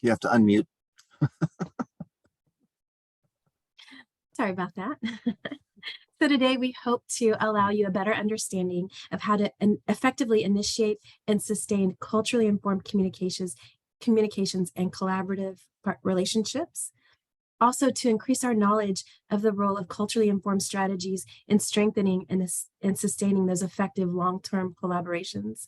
You have to unmute. Sorry about that. So today we hope to allow you a better understanding of how to effectively initiate and sustain culturally informed communications and collaborative relationships. Also to increase our knowledge of the role of culturally informed strategies in strengthening and sustaining those effective long-term collaborations.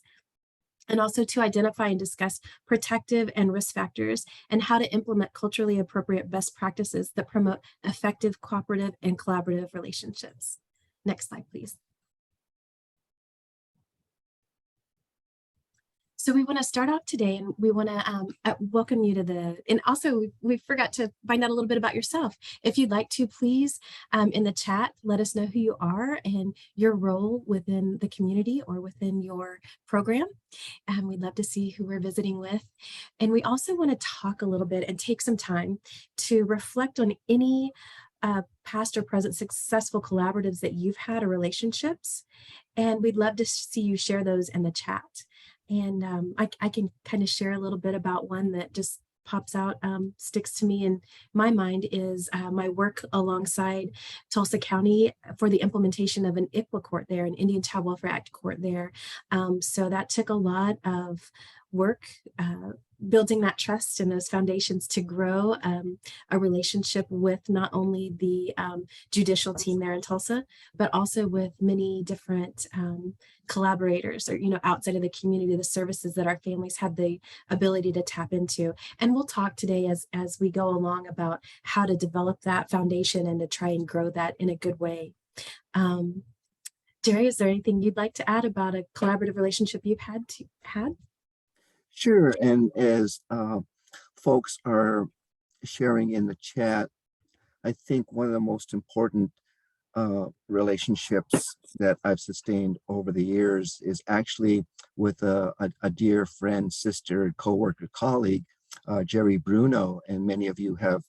And also to identify and discuss protective and risk factors and how to implement culturally appropriate best practices that promote effective cooperative and collaborative relationships. Next slide, please. So we want to start off today, and we want to welcome you to and also we forgot to find out a little bit about yourself. If you'd like to, please, in the chat, let us know who you are and your role within the community or within your program. We'd love to see who we're visiting with. And we also want to talk a little bit and take some time to reflect on any past or present successful collaboratives that you've had or relationships. And we'd love to see you share those in the chat. And I can kind of share a little bit about one that just pops out, sticks to me in my mind is my work alongside Tulsa County for the implementation of an ICWA court there, an Indian Child Welfare Act court there. So that took a lot of work, building that trust and those foundations to grow a relationship with not only the judicial team there in Tulsa, but also with many different collaborators or, outside of the community, the services that our families have the ability to tap into. And we'll talk today as we go along about how to develop that foundation and to try and grow that in a good way. Gerry, is there anything you'd like to add about a collaborative relationship you've had? Sure, and as folks are sharing in the chat, I think one of the most important relationships that I've sustained over the years is actually with a dear friend, sister, co-worker, colleague, Gerry Bruno, and many of you have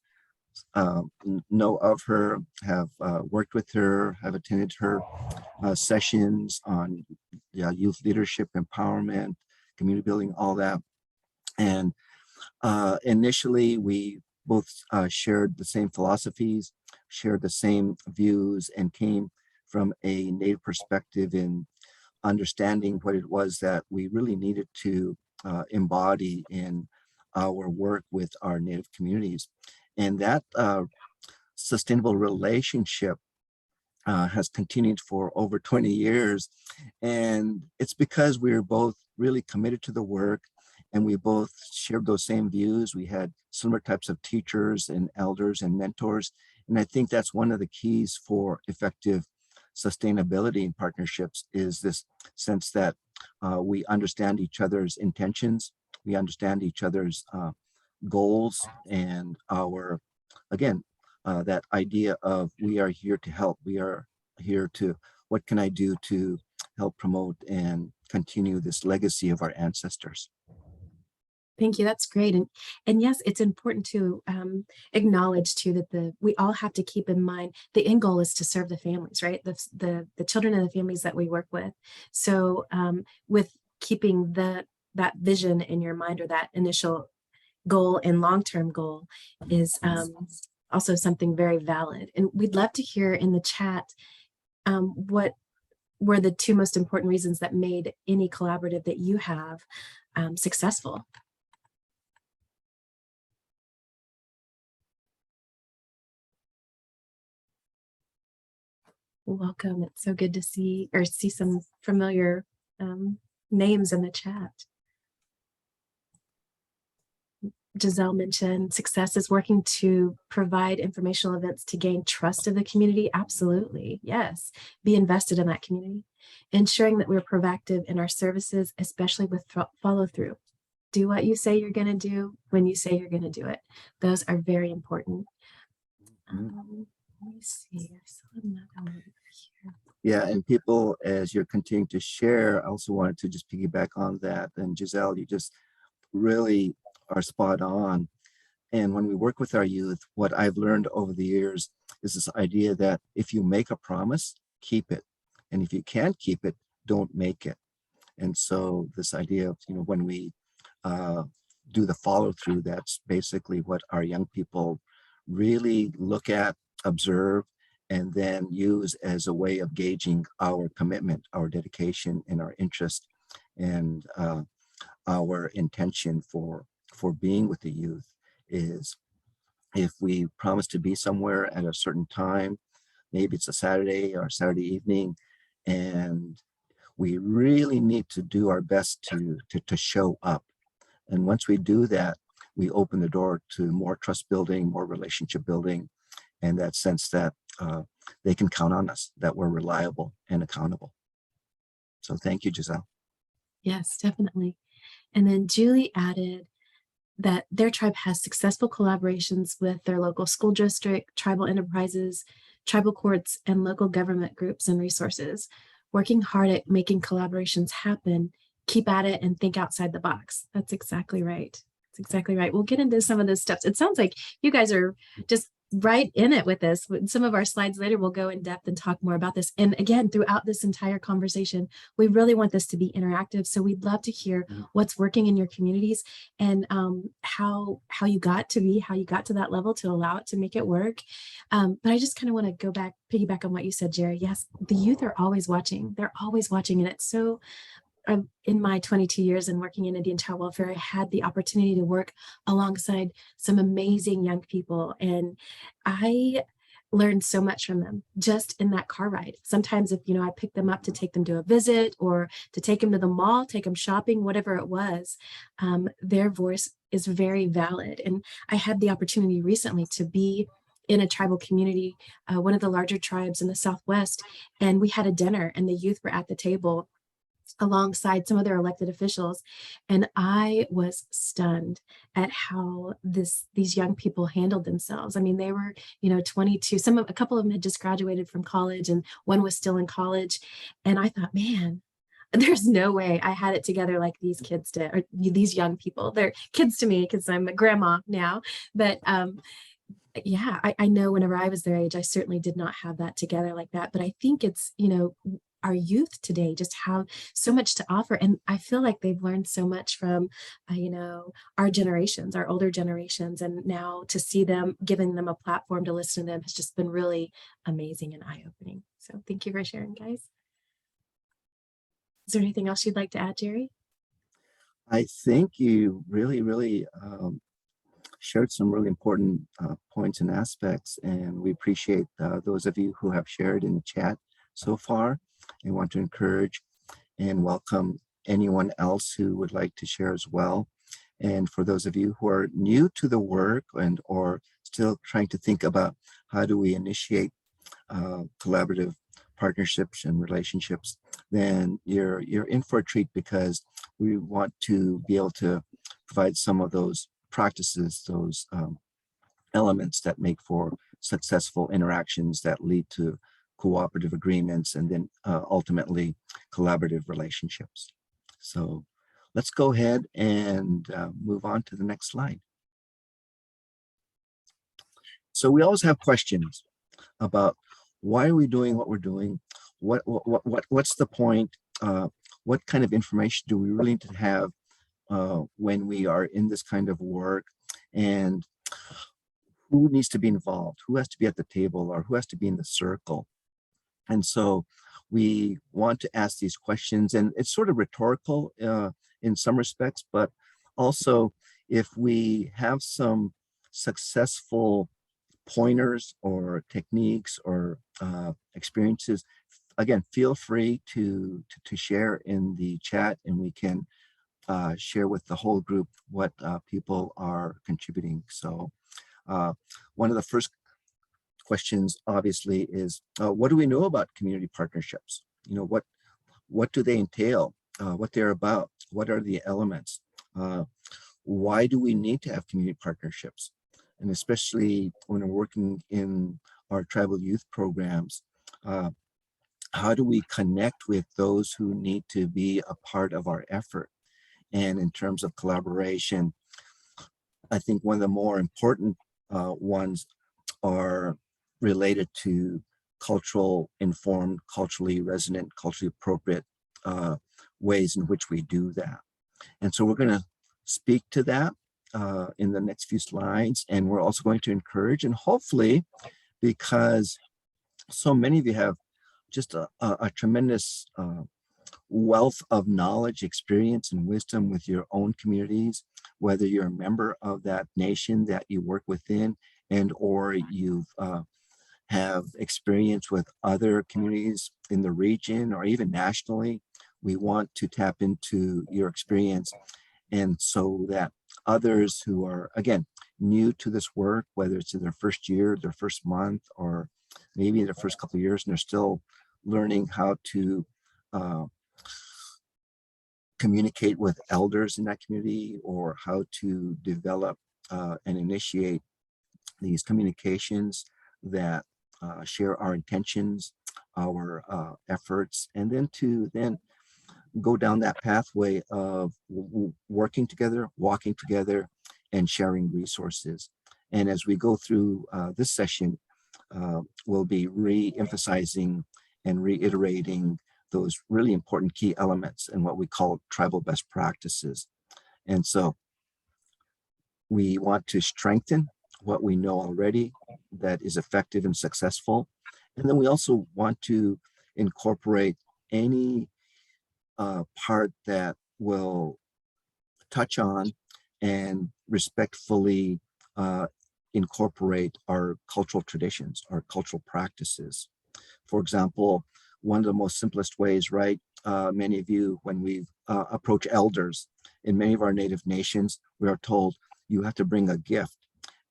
know of her, have worked with her, have attended her sessions on youth leadership, empowerment, community building, all that. And initially, we both shared the same philosophies, shared the same views, and came from a Native perspective in understanding what it was that we really needed to embody in our work with our Native communities. And that sustainable relationship has continued for over 20 years. And it's because we were both really committed to the work, and we both shared those same views. We had similar types of teachers and elders and mentors. And I think that's one of the keys for effective sustainability in partnerships, is this sense that we understand each other's intentions, we understand each other's goals, and our, again, that idea of we are here to help. We are here to, what can I do to help promote and continue this legacy of our ancestors? Thank you. That's great. And yes, it's important to acknowledge too that we all have to keep in mind the end goal is to serve the families, right? The children and the families that we work with. So with keeping that vision in your mind, or that initial goal and long-term goal, is also something very valid. And we'd love to hear in the chat what were the two most important reasons that made any collaborative that you have successful. Welcome. It's so good to see some familiar names in the chat. Giselle mentioned success is working to provide informational events to gain trust of the community. Absolutely. Yes. Be invested in that community. Ensuring that we're proactive in our services, especially with follow through. Do what you say you're going to do when you say you're going to do it. Those are very important. Let me see. I saw another one here. Yeah, and people, as you're continuing to share, I also wanted to just piggyback on that. And Giselle, you just really are spot on. And when we work with our youth, what I've learned over the years is this idea that if you make a promise, keep it. And if you can't keep it, don't make it. And so this idea of, when we do the follow through. That's basically what our young people really look at, observe, and then use as a way of gauging our commitment, our dedication, and our interest, and our intention for being with the youth. Is if we promise to be somewhere at a certain time, maybe it's a Saturday or Saturday evening, and we really need to do our best to show up. And once we do that, we open the door to more trust building, more relationship building, and that sense that they can count on us, that we're reliable and accountable. So thank you, Giselle. Yes, definitely. And then Julie added that their tribe has successful collaborations with their local school district, tribal enterprises, tribal courts, and local government groups and resources, working hard at making collaborations happen. Keep at it and think outside the box. That's exactly right. That's exactly right. We'll get into some of those steps. It sounds like you guys are just right in it with this. With some of our slides later, we'll go in depth and talk more about this. And again, throughout this entire conversation, we really want this to be interactive. So we'd love to hear what's working in your communities and how you got to that level to allow it to make it work. But I just kind of want to piggyback on what you said, Gerry. Yes, the youth are always watching. They're always watching, and it's so. In my 22 years in working in Indian child welfare, I had the opportunity to work alongside some amazing young people, and I learned so much from them just in that car ride. Sometimes if, I picked them up to take them to a visit or to take them to the mall, take them shopping, whatever it was, their voice is very valid. And I had the opportunity recently to be in a tribal community, one of the larger tribes in the Southwest, and we had a dinner and the youth were at the table alongside some of their elected officials. And I was stunned at how these young people handled themselves. I mean, they were, 22, a couple of them had just graduated from college and one was still in college. And I thought, man, there's no way I had it together like these kids did, or these young people. They're kids to me because I'm a grandma now. But yeah, I know whenever I was their age, I certainly did not have that together like that. But I think it's, our youth today just have so much to offer. And I feel like they've learned so much from, our generations, our older generations. And now to see them, giving them a platform to listen to them has just been really amazing and eye-opening. So thank you for sharing, guys. Is there anything else you'd like to add, Gerry? I think you really, really shared some really important points and aspects, and we appreciate those of you who have shared in the chat so far. I want to encourage and welcome anyone else who would like to share as well. And for those of you who are new to the work and or still trying to think about how do we initiate collaborative partnerships and relationships, then you're in for a treat, because we want to be able to provide some of those practices, those elements that make for successful interactions that lead to cooperative agreements and then ultimately collaborative relationships. So let's go ahead and move on to the next slide. So we always have questions about why are we doing what we're doing? What's the point? What kind of information do we really need to have when we are in this kind of work? And who needs to be involved? Who has to be at the table, or who has to be in the circle? And so we want to ask these questions, and it's sort of rhetorical in some respects, but also if we have some successful pointers or techniques or experiences, again, feel free to share in the chat, and we can share with the whole group what people are contributing. So one of the first questions obviously is, what do we know about community partnerships? What do they entail? What they're about? What are the elements? Why do we need to have community partnerships? And especially when we're working in our tribal youth programs, how do we connect with those who need to be a part of our effort? And in terms of collaboration, I think one of the more important ones are related to cultural informed, culturally resonant, culturally appropriate ways in which we do that. And so we're going to speak to that in the next few slides. And we're also going to encourage, and hopefully, because so many of you have just a tremendous wealth of knowledge, experience, and wisdom with your own communities, whether you're a member of that nation that you work within, and or you've have experience with other communities in the region or even nationally. We want to tap into your experience, and so that others who are, again, new to this work, whether it's in their first year, their first month, or maybe in their first couple of years, and they're still learning how to communicate with elders in that community, or how to develop and initiate these communications that share our intentions, our efforts, and then to go down that pathway of working together, walking together, and sharing resources. And as we go through this session, we'll be re-emphasizing and reiterating those really important key elements in what we call tribal best practices. And so we want to strengthen what we know already that is effective and successful. And then we also want to incorporate any part that will touch on and respectfully incorporate our cultural traditions, our cultural practices. For example, one of the most simplest ways, right? Many of you, when we approach elders in many of our native nations, we are told you have to bring a gift.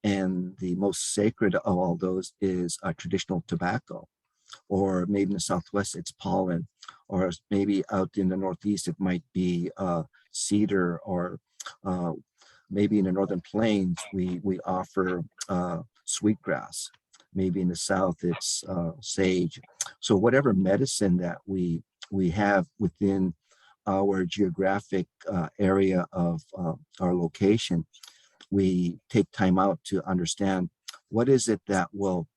And the most sacred of all those is traditional tobacco, or maybe in the Southwest, it's pollen, or maybe out in the Northeast, it might be cedar, or maybe in the Northern Plains, we offer sweetgrass. Maybe in the South, it's sage. So whatever medicine that we have within our geographic area of our location, we take time out to understand what is it that will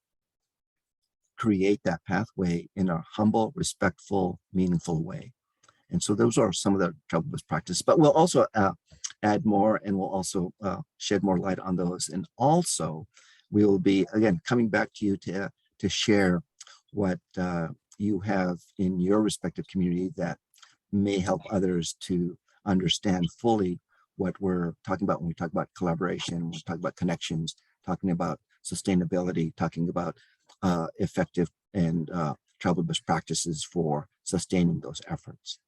create that pathway in a humble, respectful, meaningful way. And so those are some of the tribal best practices, but we'll also add more, and we'll also shed more light on those. And also we will be, again, coming back to you to share what you have in your respective community that may help others to understand fully what we're talking about when we talk about collaboration, when we talk about connections, talking about sustainability, talking about effective and tribal best practices for sustaining those efforts.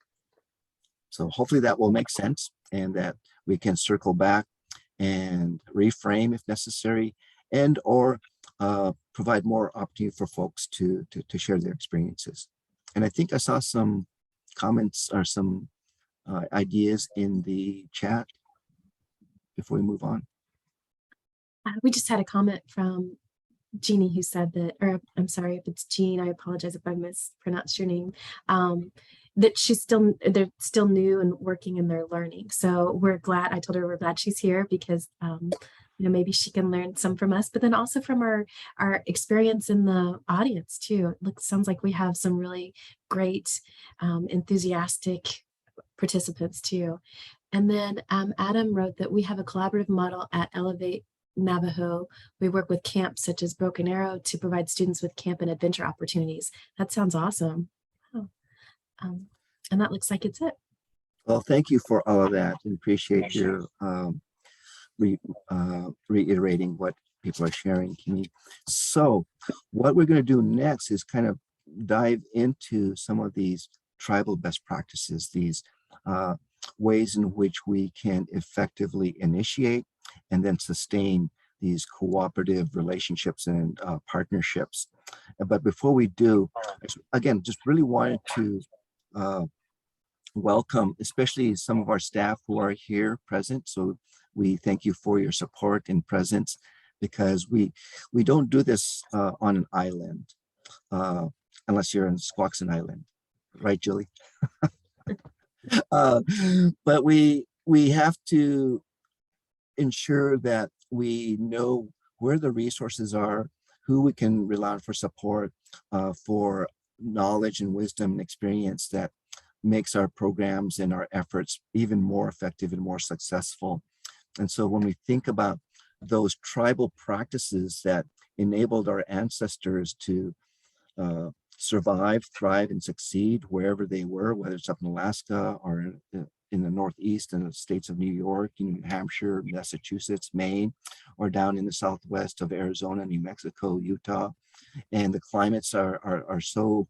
So hopefully that will make sense, and that we can circle back and reframe if necessary, and or provide more opportunity for folks to share their experiences. And I think I saw some comments or some ideas in the chat before we move on. We just had a comment from Jeannie who said that, or I'm sorry if it's Jean, I apologize if I mispronounced your name, that they're still new and working and they're learning. So we're glad, I told her we're glad she's here because, maybe she can learn some from us, but then also from our experience in the audience too. Sounds like we have some really great, enthusiastic participants too. And then Adam wrote that we have a collaborative model at Elevate Navajo. We work with camps such as Broken Arrow to provide students with camp and adventure opportunities. That sounds awesome. Oh. And that looks like it's it. Well, thank you for all of that, and appreciate your reiterating what people are sharing, Kimee. So what we're going to do next is kind of dive into some of these tribal best practices, these ways in which we can effectively initiate and then sustain these cooperative relationships and partnerships. But before we do, again, just really wanted to welcome, especially some of our staff who are here present. So we thank you for your support and presence, because we don't do this on an island, unless you're in Squaxin Island, right, Julie? But we have to ensure that we know where the resources are, who we can rely on for support, for knowledge and wisdom and experience that makes our programs and our efforts even more effective and more successful. And so when we think about those tribal practices that enabled our ancestors to survive, thrive, and succeed wherever they were, whether it's up in Alaska or in the Northeast in the states of New York, New Hampshire, Massachusetts, Maine, or down in the Southwest of Arizona, New Mexico, Utah. And the climates are so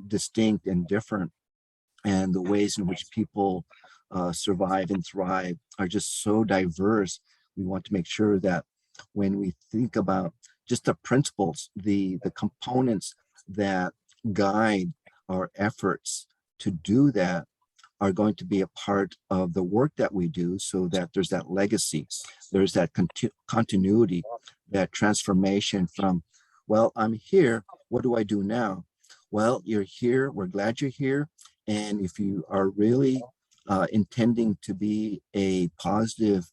distinct and different, and the ways in which people survive and thrive are just so diverse. We want to make sure that when we think about just the principles, the components that guide our efforts to do that are going to be a part of the work that we do, so that there's that legacy, there's that continuity, that transformation from, well, I'm here, what do I do now? Well, you're here, we're glad you're here. And if you are really intending to be a positive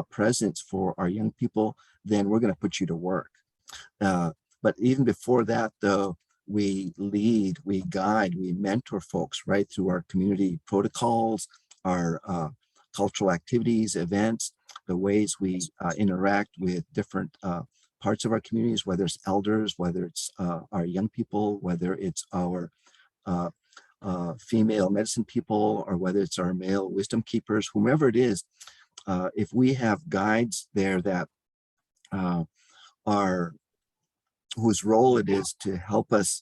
presence for our young people, then we're going to put you to work. But even before that, though, we lead, we guide, we mentor folks right through our community protocols, our cultural activities, events, the ways we interact with different parts of our communities, whether it's elders, whether it's our young people, whether it's our female medicine people, or whether it's our male wisdom keepers, whomever it is. If we have guides there that are whose role it is to help us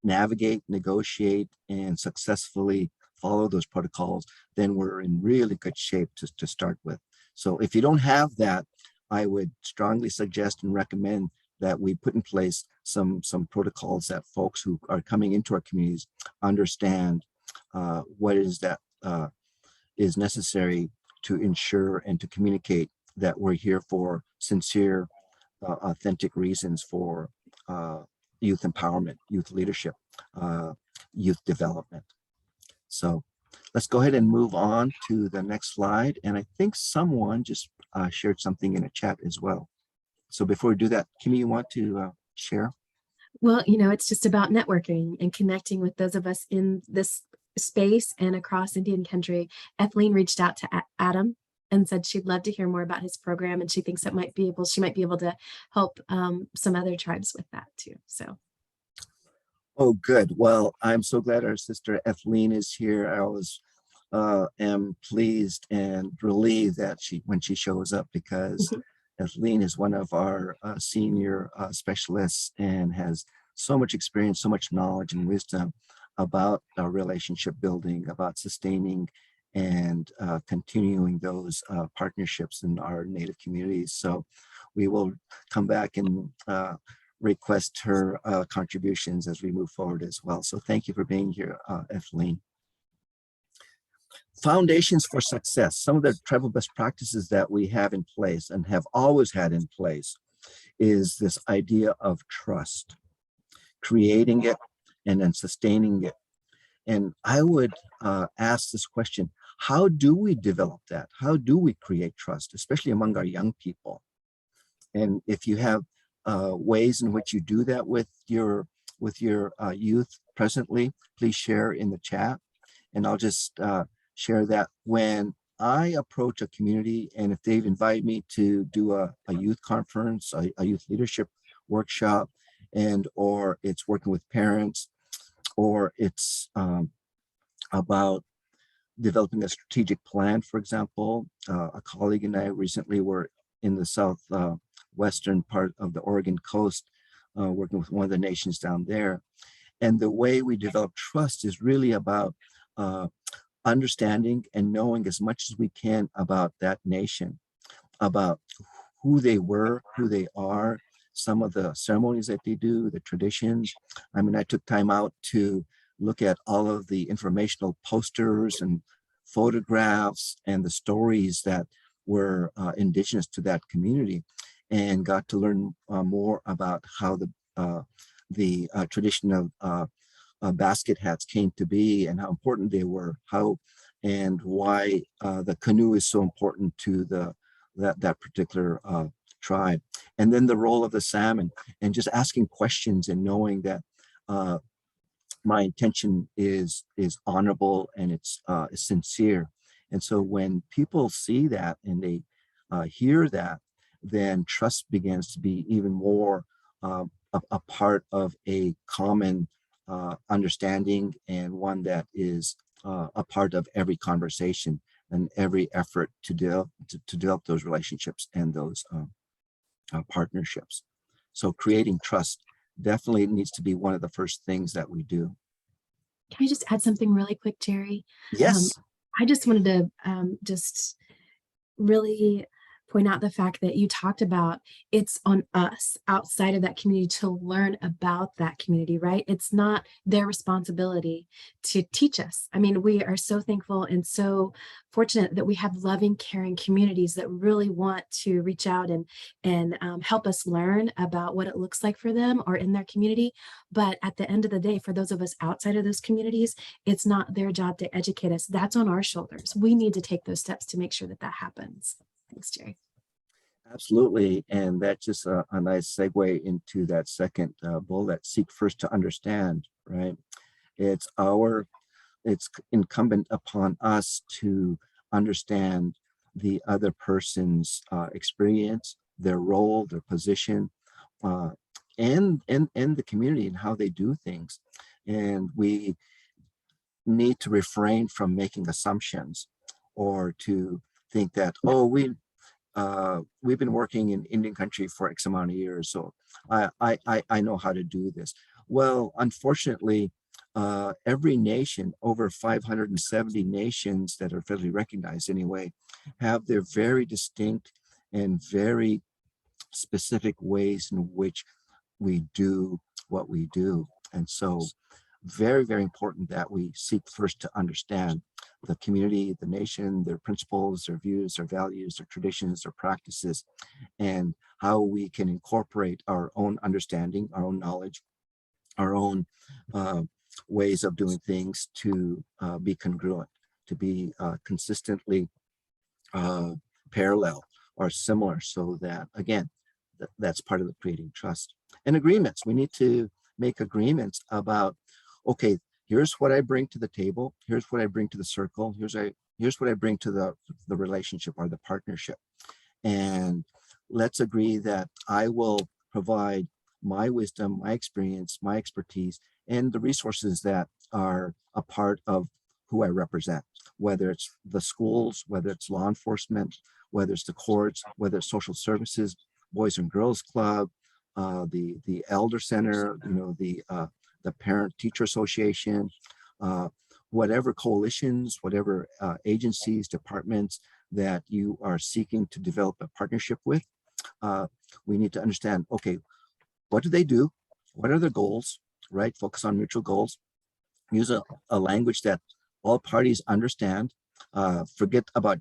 navigate, negotiate, and successfully follow those protocols, then we're in really good shape to start with. So if you don't have that, I would strongly suggest and recommend that we put in place some protocols that folks who are coming into our communities understand what it is that is necessary to ensure and to communicate that we're here for sincere, authentic reasons for youth empowerment, youth leadership, youth development. So let's go ahead and move on to the next slide. And I think someone just shared something in a chat as well. So before we do that, Kimee, you want to share? Well, it's just about networking and connecting with those of us in this space and across Indian country. Etheline reached out to Adam and said she'd love to hear more about his program, and she thinks she might be able to help some other tribes with that too. So. Oh, good. Well, I'm so glad our sister Etheline is here. I always am pleased and relieved that when she shows up, because Etheline is one of our senior specialists and has so much experience, so much knowledge and wisdom about relationship building, about sustaining and continuing those partnerships in our Native communities. So we will come back and request her contributions as we move forward as well. So thank you for being here, Etheline. Foundations for success. Some of the tribal best practices that we have in place and have always had in place is this idea of trust, creating it and then sustaining it. And I would ask this question: how do we develop that? How do we create trust, especially among our young people? And if you have ways in which you do that with your youth presently, please share in the chat. And I'll just share that when I approach a community, and if they've invited me to do a youth conference, a youth leadership workshop, and or it's working with parents, or it's about developing a strategic plan, for example. A colleague and I recently were in the southwestern part of the Oregon coast, working with one of the nations down there. And the way we develop trust is really about understanding and knowing as much as we can about that nation, about who they were, who they are, some of the ceremonies that they do, the traditions. I mean, I took time out to look at all of the informational posters and photographs and the stories that were indigenous to that community, and got to learn more about how the tradition of basket hats came to be and how important they were, how and why the canoe is so important to that particular tribe. And then the role of the salmon, and just asking questions and knowing that my intention is honorable and it's sincere. And so when people see that and they hear that, then trust begins to be even more a part of a common understanding, and one that is a part of every conversation and every effort to develop those relationships and those partnerships. So creating trust definitely needs to be one of the first things that we do. Can I just add something really quick, Gerry? Um, Yes. I just wanted to just really point out the fact that you talked about it's on us outside of that community to learn about that community, right? It's not their responsibility to teach us. I mean, we are so thankful and so fortunate that we have loving, caring communities that really want to reach out and help us learn about what it looks like for them or in their community. But at the end of the day, for those of us outside of those communities, it's not their job to educate us. That's on our shoulders. We need to take those steps to make sure that that happens. Thanks, Gerry. Absolutely. And that's just a nice segue into that second bullet, seek first to understand, right? It's incumbent upon us to understand the other person's experience, their role, their position, uh, and the community and how they do things. And we need to refrain from making assumptions or to think that, oh, we've been working in Indian country for X amount of years, so I know how to do this. Well, unfortunately, every nation, over 570 nations that are federally recognized anyway, have their very distinct and very specific ways in which we do what we do. And so very, very important that we seek first to understand the community, the nation, their principles, their views, their values, their traditions, their practices, and how we can incorporate our own understanding, our own knowledge, our own ways of doing things to be congruent, to be consistently parallel or similar, so that, again, that's part of the creating trust. And agreements, we need to make agreements about, okay, here's what I bring to the table, here's what I bring to the circle, here's what I bring to the relationship or the partnership. And let's agree that I will provide my wisdom, my experience, my expertise, and the resources that are a part of who I represent, whether it's the schools, whether it's law enforcement, whether it's the courts, whether it's social services, Boys and Girls Club, the Elder Center, the Parent Teacher Association, whatever coalitions, whatever agencies, departments that you are seeking to develop a partnership with. We need to understand, okay, what do they do? What are their goals, right? Focus on mutual goals. Use a language that all parties understand. Forget about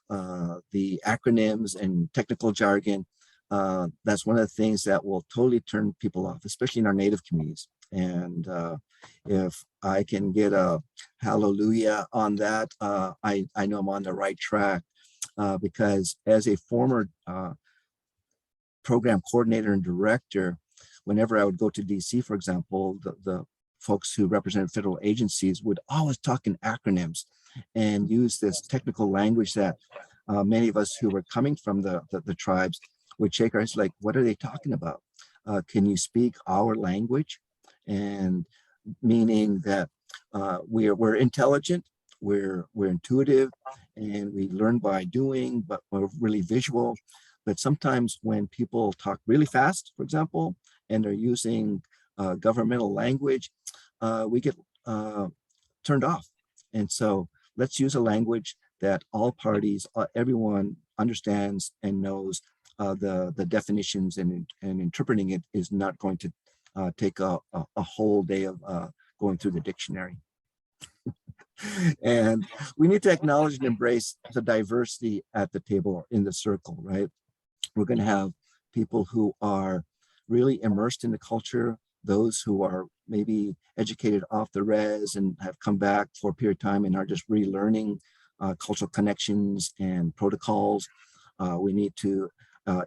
the acronyms and technical jargon. That's one of the things that will totally turn people off, especially in our Native communities. And if I can get a hallelujah on that, I know I'm on the right track, because as a former program coordinator and director, whenever I would go to DC, for example, the folks who represented federal agencies would always talk in acronyms and use this technical language that many of us who were coming from the tribes would shake our heads like, what are they talking about? Can you speak our language? And meaning that we're intelligent, we're intuitive, and we learn by doing, but we're really visual. But sometimes when people talk really fast, for example, and they're using governmental language, we get turned off. And so let's use a language that all parties, everyone understands and knows. The definitions and interpreting it is not going to take a whole day of going through the dictionary. And we need to acknowledge and embrace the diversity at the table, in the circle, right? We're going to have people who are really immersed in the culture, those who are maybe educated off the res and have come back for a period of time and are just relearning cultural connections and protocols. We need to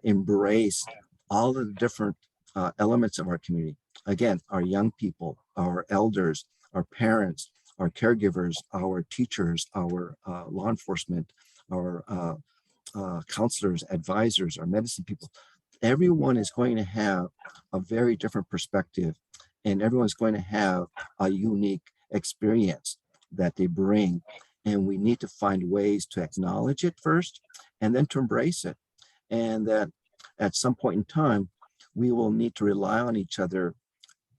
embrace all of the different elements of our community. Again, our young people, our elders, our parents, our caregivers, our teachers, our law enforcement, our counselors, advisors, our medicine people, everyone is going to have a very different perspective, and everyone's going to have a unique experience that they bring. And we need to find ways to acknowledge it first and then to embrace it. And that at some point in time, we will need to rely on each other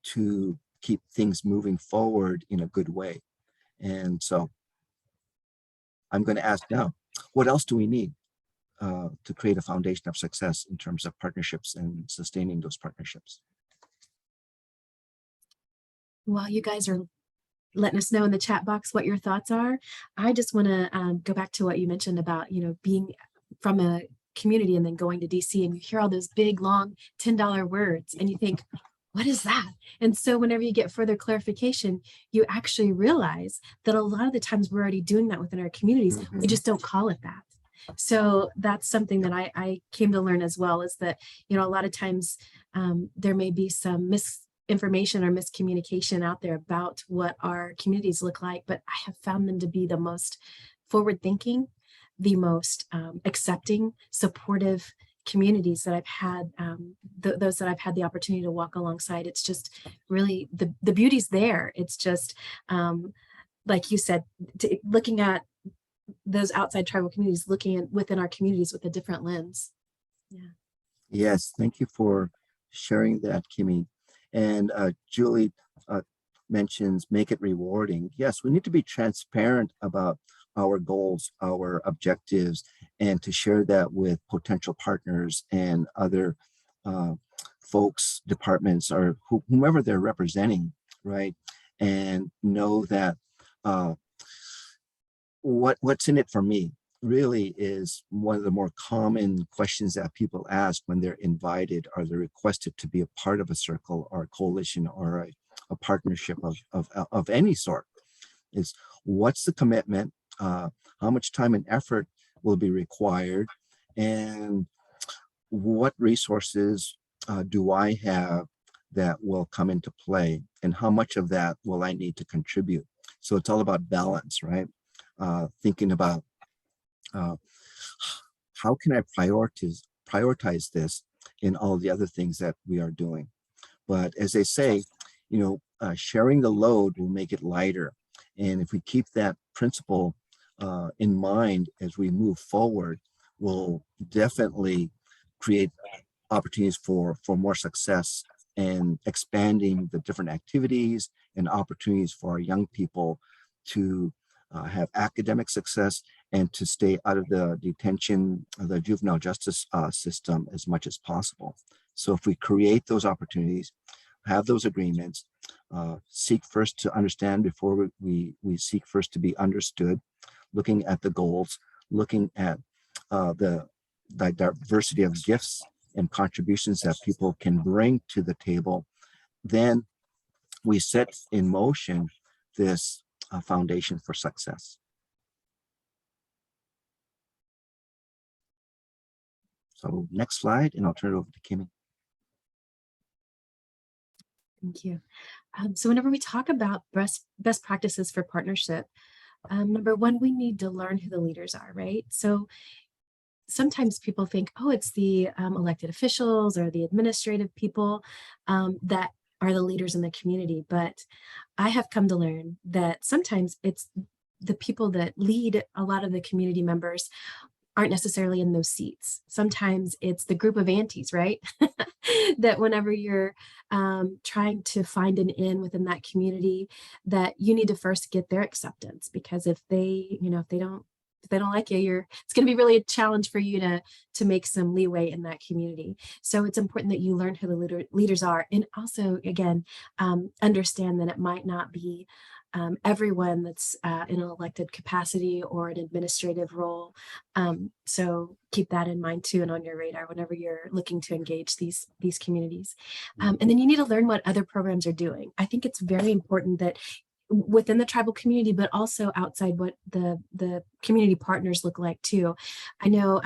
to keep things moving forward in a good way. And so I'm going to ask now, what else do we need to create a foundation of success in terms of partnerships and sustaining those partnerships? Well, you guys are letting us know in the chat box what your thoughts are. I just want to go back to what you mentioned about, being from a community and then going to DC, and you hear all those big, long $10 words and you think, what is that? And so whenever you get further clarification, you actually realize that a lot of the times we're already doing that within our communities. We just don't call it that. So that's something that I came to learn as well, is that, a lot of times there may be some misinformation or miscommunication out there about what our communities look like, but I have found them to be the most forward thinking, the most accepting, supportive communities that I've had, those that I've had the opportunity to walk alongside. It's just really, the beauty's there. It's just, like you said, looking at those outside tribal communities, looking within our communities with a different lens. Yeah. Yes, thank you for sharing that, Kimee. And Julie mentions make it rewarding. Yes, we need to be transparent about our goals, our objectives, and to share that with potential partners and other folks, departments, or whomever they're representing, right? And know that what's in it for me really is one of the more common questions that people ask when they're invited or they're requested to be a part of a circle or a coalition or a partnership of any sort, is what's the commitment, how much time and effort will be required, and what resources do I have that will come into play, and how much of that will I need to contribute. So it's all about balance, right? Thinking about how can I prioritize this in all the other things that we are doing. But as they say, sharing the load will make it lighter. And if we keep that principle in mind as we move forward, we'll definitely create opportunities for more success and expanding the different activities and opportunities for our young people to have academic success and to stay out of the detention, the juvenile justice system as much as possible. So if we create those opportunities, have those agreements, seek first to understand before we seek first to be understood, looking at the goals, looking at the diversity of gifts and contributions that people can bring to the table, then we set in motion this foundation for success. So next slide, and I'll turn it over to Kimee. Thank you. So whenever we talk about best practices for partnership, number one, we need to learn who the leaders are, right? So sometimes people think, oh, it's the elected officials or the administrative people that are the leaders in the community. But I have come to learn that sometimes it's the people that lead a lot of the community members aren't necessarily in those seats. Sometimes it's the group of aunties, right? That whenever you're trying to find an in within that community, that you need to first get their acceptance, because if they don't like you, it's going to be really a challenge for you to make some leeway in that community. So it's important that you learn who the leaders are, and also, again, understand that it might not be everyone that's in an elected capacity or an administrative role. So keep that in mind too, and on your radar whenever you're looking to engage these communities. And then you need to learn what other programs are doing. I think it's very important that within the tribal community, but also outside, what the community partners look like too. I know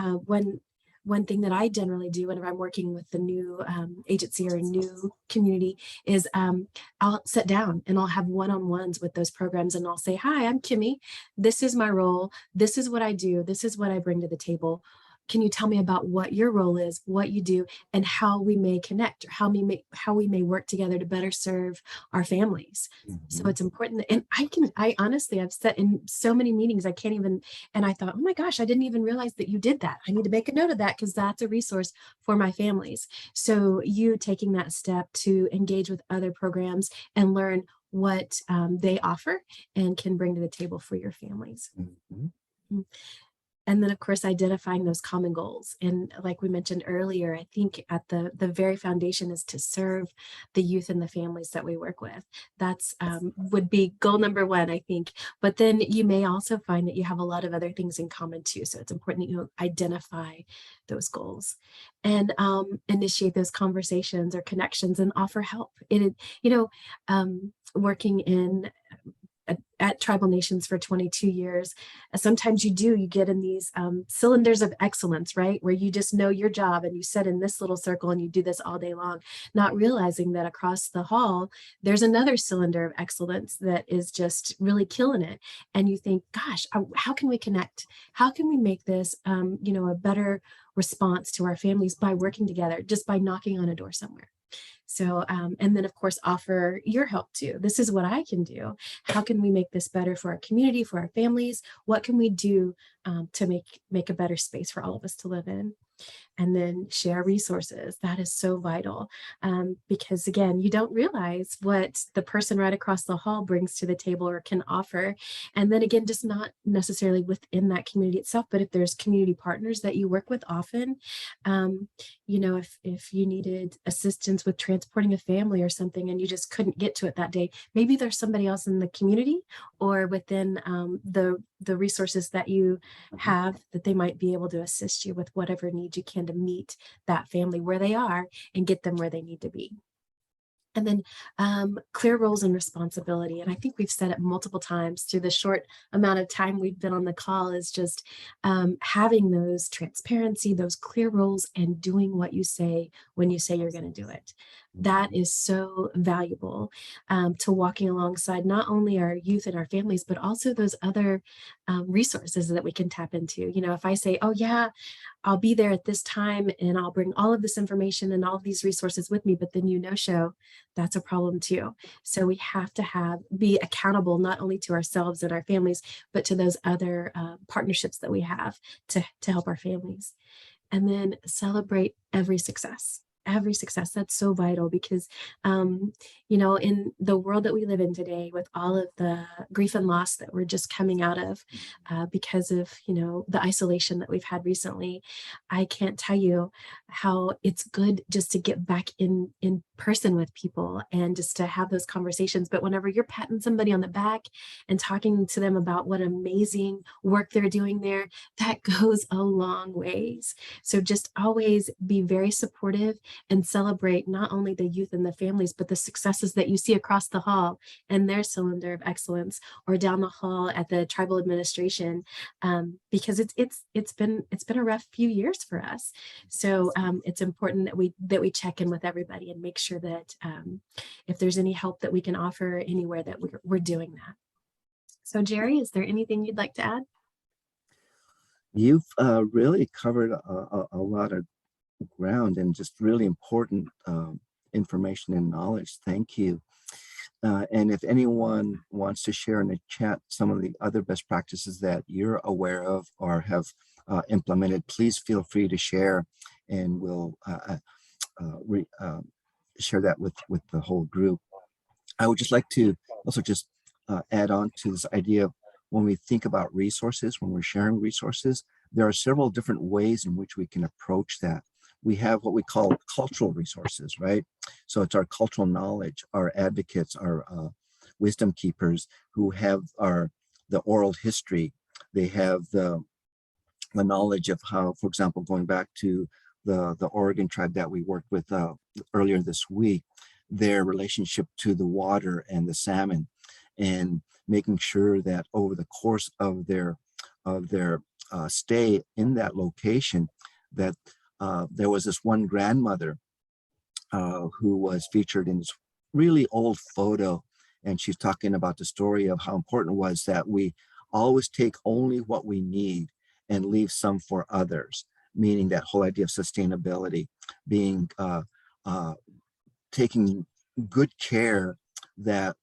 one thing that I generally do whenever I'm working with the new agency or a new community is I'll sit down and I'll have one-on-ones with those programs, and I'll say, hi, I'm Kimee. This is my role. This is what I do. This is what I bring to the table. can you tell me about what your role is, what you do, and how we may connect, or how we may work together to better serve our families? So it's important and I honestly, I've sat in so many meetings, I can't even, and I thought, oh my gosh, I didn't even realize that you did that. I need to make a note of that because that's a resource for my families. So you taking that step to engage with other programs and learn what they offer and can bring to the table for your families. Mm. And then, of course, identifying those common goals. And like we mentioned earlier, I think at the very foundation is to serve the youth and the families that we work with. That's would be goal number one, I think. But then you may also find that you have a lot of other things in common too. So it's important that you identify those goals and initiate those conversations or connections and offer help. Working in at tribal nations for 22 years, sometimes you get in these cylinders of excellence, right, where you just know your job and you sit in this little circle and you do this all day long, not realizing that across the hall there's another cylinder of excellence that is just really killing it. And you think, gosh, how can we connect? How can we make this a better response to our families by working together, just by knocking on a door somewhere? So, and then of course, offer your help too. This is what I can do. How can we make this better for our community, for our families? What can we do to make a better space for all of us to live in? And then share resources. That is so vital because again, you don't realize what the person right across the hall brings to the table or can offer. And then again, just not necessarily within that community itself, but if there's community partners that you work with often, if you needed assistance with transporting a family or something and you just couldn't get to it that day, maybe there's somebody else in the community or within the resources that you have that they might be able to assist you with whatever needs you can to meet that family where they are and get them where they need to be. And then clear roles and responsibility. And I think we've said it multiple times through the short amount of time we've been on the call is just having those transparency, those clear roles and doing what you say when you say you're going to do it. That is so valuable to walking alongside not only our youth and our families, but also those other resources that we can tap into. If I say, oh yeah, I'll be there at this time and I'll bring all of this information and all of these resources with me, but then show, that's a problem too. So we have to be accountable not only to ourselves and our families, but to those other partnerships that we have to help our families. And then celebrate every success. Every success. That's so vital because, in the world that we live in today, with all of the grief and loss that we're just coming out of because of, the isolation that we've had recently, I can't tell you how it's good just to get back in person with people and just to have those conversations. But whenever you're patting somebody on the back and talking to them about what amazing work they're doing there, that goes a long ways. So just always be very supportive and celebrate not only the youth and the families, but the successes that you see across the hall and their cylinder of excellence, or down the hall at the tribal administration, because it's been a rough few years for us. So it's important that we check in with everybody and make sure that if there's any help that we can offer anywhere, that we're doing that. So Gerry, is there anything you'd like to add? You've really covered a lot of ground and just really important information and knowledge. Thank you. And if anyone wants to share in the chat some of the other best practices that you're aware of or have implemented, please feel free to share, and we'll share that with the whole group. I would just like to also just add on to this idea of when we think about resources, when we're sharing resources, there are several different ways in which we can approach that. We have what we call cultural resources, right? So it's our cultural knowledge, our advocates, our wisdom keepers who have the oral history. They have the knowledge of how, for example, going back to the Oregon tribe that we worked with earlier this week, their relationship to the water and the salmon, and making sure that over the course of their stay in that location, that there was this one grandmother who was featured in this really old photo, and she's talking about the story of how important it was that we always take only what we need and leave some for others. meaning that whole idea of sustainability, being taking good care that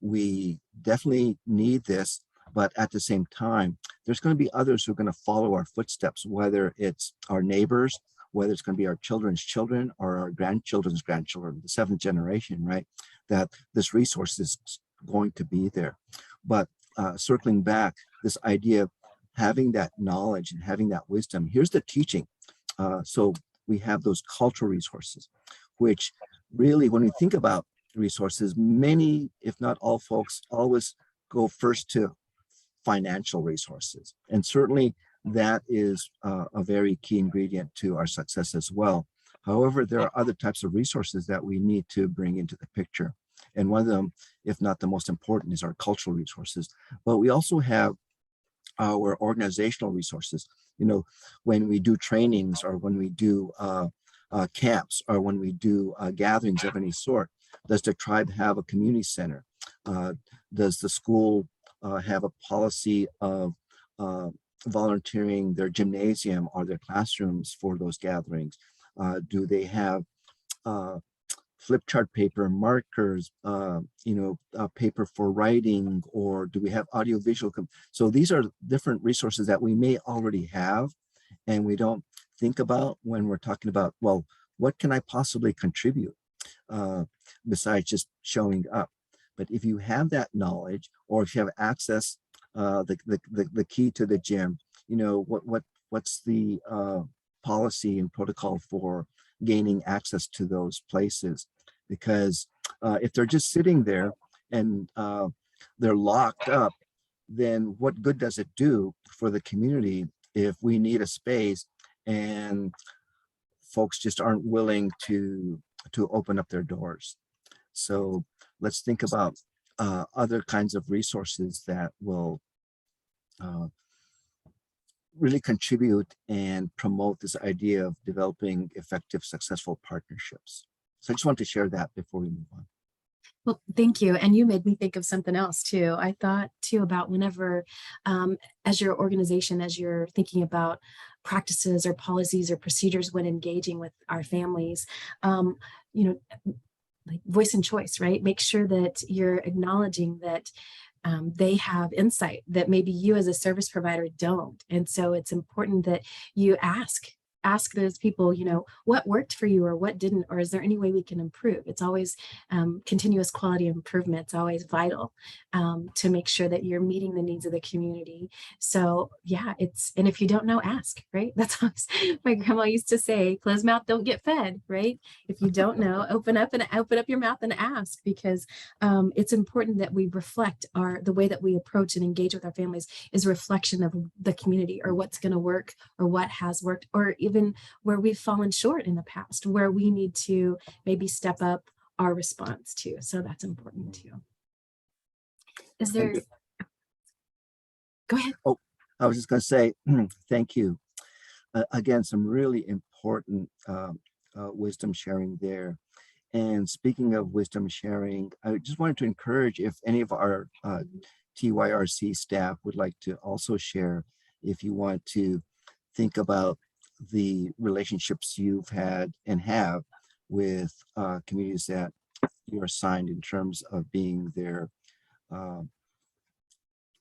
we definitely need this, but at the same time, there's going to be others who are going to follow our footsteps, whether it's our neighbors, whether it's going to be our children's children or our grandchildren's grandchildren, the seventh generation, right? That this resource is going to be there. But circling back, this idea of having that knowledge and having that wisdom, here's the teaching. So we have those cultural resources, which really, when we think about resources, many, if not all folks, always go first to financial resources. And certainly that is a very key ingredient to our success as well. However, there are other types of resources that we need to bring into the picture. And one of them, if not the most important, is our cultural resources. But we also have our organizational resources. You know, when we do trainings or when we do camps or when we do gatherings of any sort, does the tribe have a community center? Does the school have a policy of volunteering their gymnasium or their classrooms for those gatherings? Do they have flip chart paper, markers, paper for writing, or do we have audiovisual? So these are different resources that we may already have and we don't think about when we're talking about, well, what can I possibly contribute besides just showing up? But if you have that knowledge, or if you have access, the key to the gym, you know, what's the policy and protocol for gaining access to those places? Because if they're just sitting there and they're locked up, then what good does it do for the community if we need a space and folks just aren't willing to open up their doors? So let's think about other kinds of resources that will really contribute and promote this idea of developing effective, successful partnerships. So I just want to share that before we move on. Well, thank you. And you made me think of something else too. I thought too about whenever, as your organization, as you're thinking about practices or policies or procedures when engaging with our families, like voice and choice, right? Make sure that you're acknowledging that they have insight that maybe you as a service provider don't. And so it's important that you ask those people, you know, what worked for you or what didn't, or is there any way we can improve? It's always continuous quality improvement. It's always vital to make sure that you're meeting the needs of the community. So yeah, and if you don't know, ask, right? That's what my grandma used to say, closed mouth don't get fed, right? If you don't know, open up your mouth and ask, because it's important that we reflect the way that we approach and engage with our families is a reflection of the community, or what's going to work or what has worked, or even where we've fallen short in the past, where we need to maybe step up our response to. So that's important too. Is there, go ahead. Oh, I was just going to say, thank you. Again, some really important wisdom sharing there. And speaking of wisdom sharing, I just wanted to encourage, if any of our TYRC staff would like to also share, if you want to think about the relationships you've had and have with communities that you're assigned in terms of being their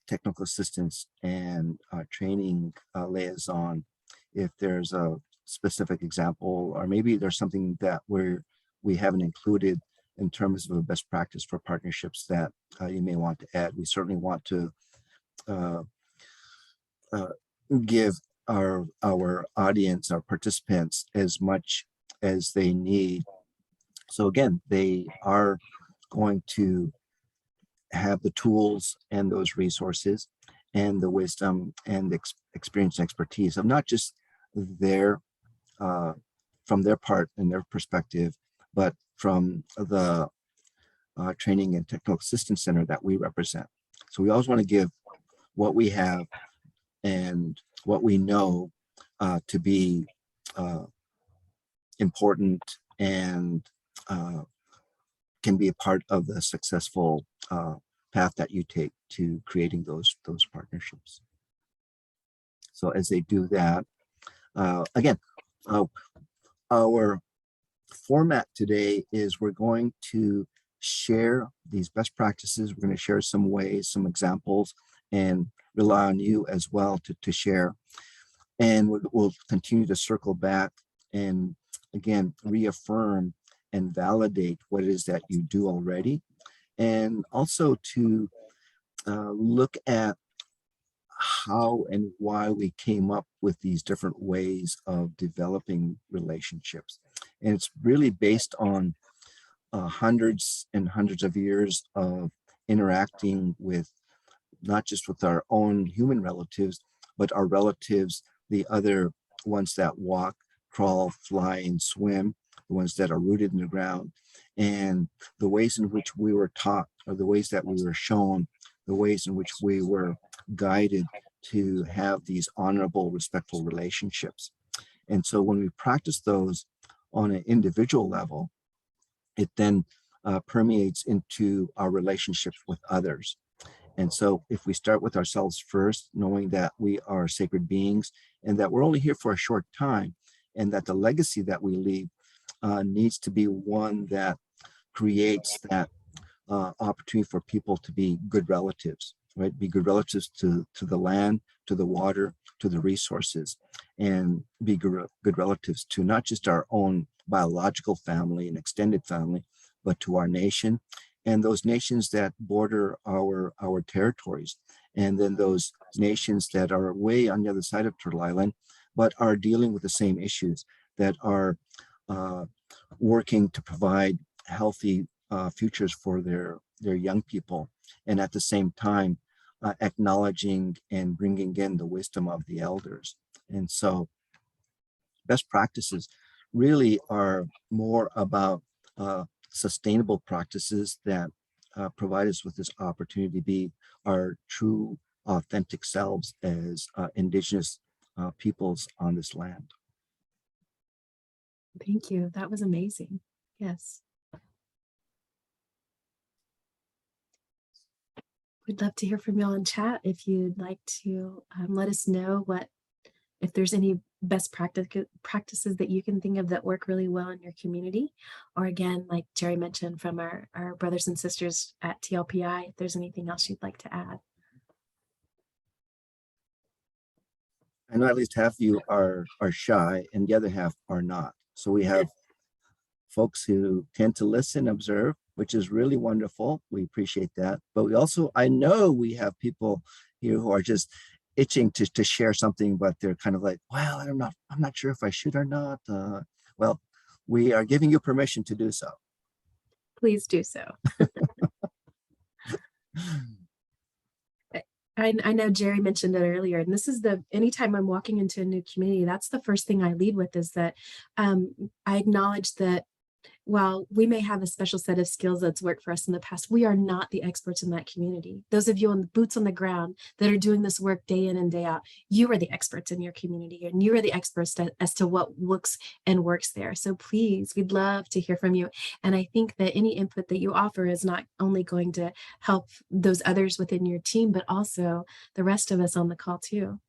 technical assistance and training liaison. If there's a specific example, or maybe there's something that we haven't included in terms of a best practice for partnerships that you may want to add. We certainly want to give our audience, our participants, as much as they need. So again, they are going to have the tools and those resources and the wisdom and the experience and expertise of not just their from their part and their perspective, but from the Training and Technical Assistance Center that we represent. So we always want to give what we have and what we know to be important and can be a part of the successful path that you take to creating those partnerships. So as they do that, Again, our format today is we're going to share these best practices. We're going to share some ways, some examples, and rely on you as well to share. And we'll continue to circle back and again, reaffirm and validate what it is that you do already. And also to look at how and why we came up with these different ways of developing relationships. And it's really based on hundreds and hundreds of years of interacting with not just with our own human relatives, but our relatives, the other ones that walk, crawl, fly, and swim, the ones that are rooted in the ground, and the ways in which we were taught, or the ways that we were shown, the ways in which we were guided to have these honorable, respectful relationships. And so when we practice those on an individual level, it then permeates into our relationships with others. And so if we start with ourselves first, knowing that we are sacred beings and that we're only here for a short time, and that the legacy that we leave needs to be one that creates that opportunity for people to be good relatives, right? Be good relatives to the land, to the water, to the resources, and be good relatives to not just our own biological family and extended family, but to our nation and those nations that border our territories, and then those nations that are way on the other side of Turtle Island, but are dealing with the same issues, that are working to provide healthy futures for their young people, and at the same time acknowledging and bringing in the wisdom of the elders. And so best practices really are more about sustainable practices that provide us with this opportunity to be our true authentic selves as Indigenous peoples on this land. Thank you. That was amazing. Yes. We'd love to hear from y'all in chat if you'd like to let us know if there's any best practices that you can think of that work really well in your community. Or again, like Gerry mentioned, from our brothers and sisters at TLPI, if there's anything else you'd like to add. I know at least half of you are shy and the other half are not. So we have folks who tend to listen, observe, which is really wonderful. We appreciate that. But we also, I know we have people here who are just itching to share something, but they're kind of like, well, I'm not sure if I should or not. Well, we are giving you permission to do so. Please do so. I know Gerry mentioned it earlier, and this is anytime I'm walking into a new community, that's the first thing I lead with, is that I acknowledge that while we may have a special set of skills that's worked for us in the past, we are not the experts in that community. Those of you on the boots on the ground that are doing this work day in and day out, you are the experts in your community, and you are the experts as to what looks and works there. So please, we'd love to hear from you. And I think that any input that you offer is not only going to help those others within your team, but also the rest of us on the call too.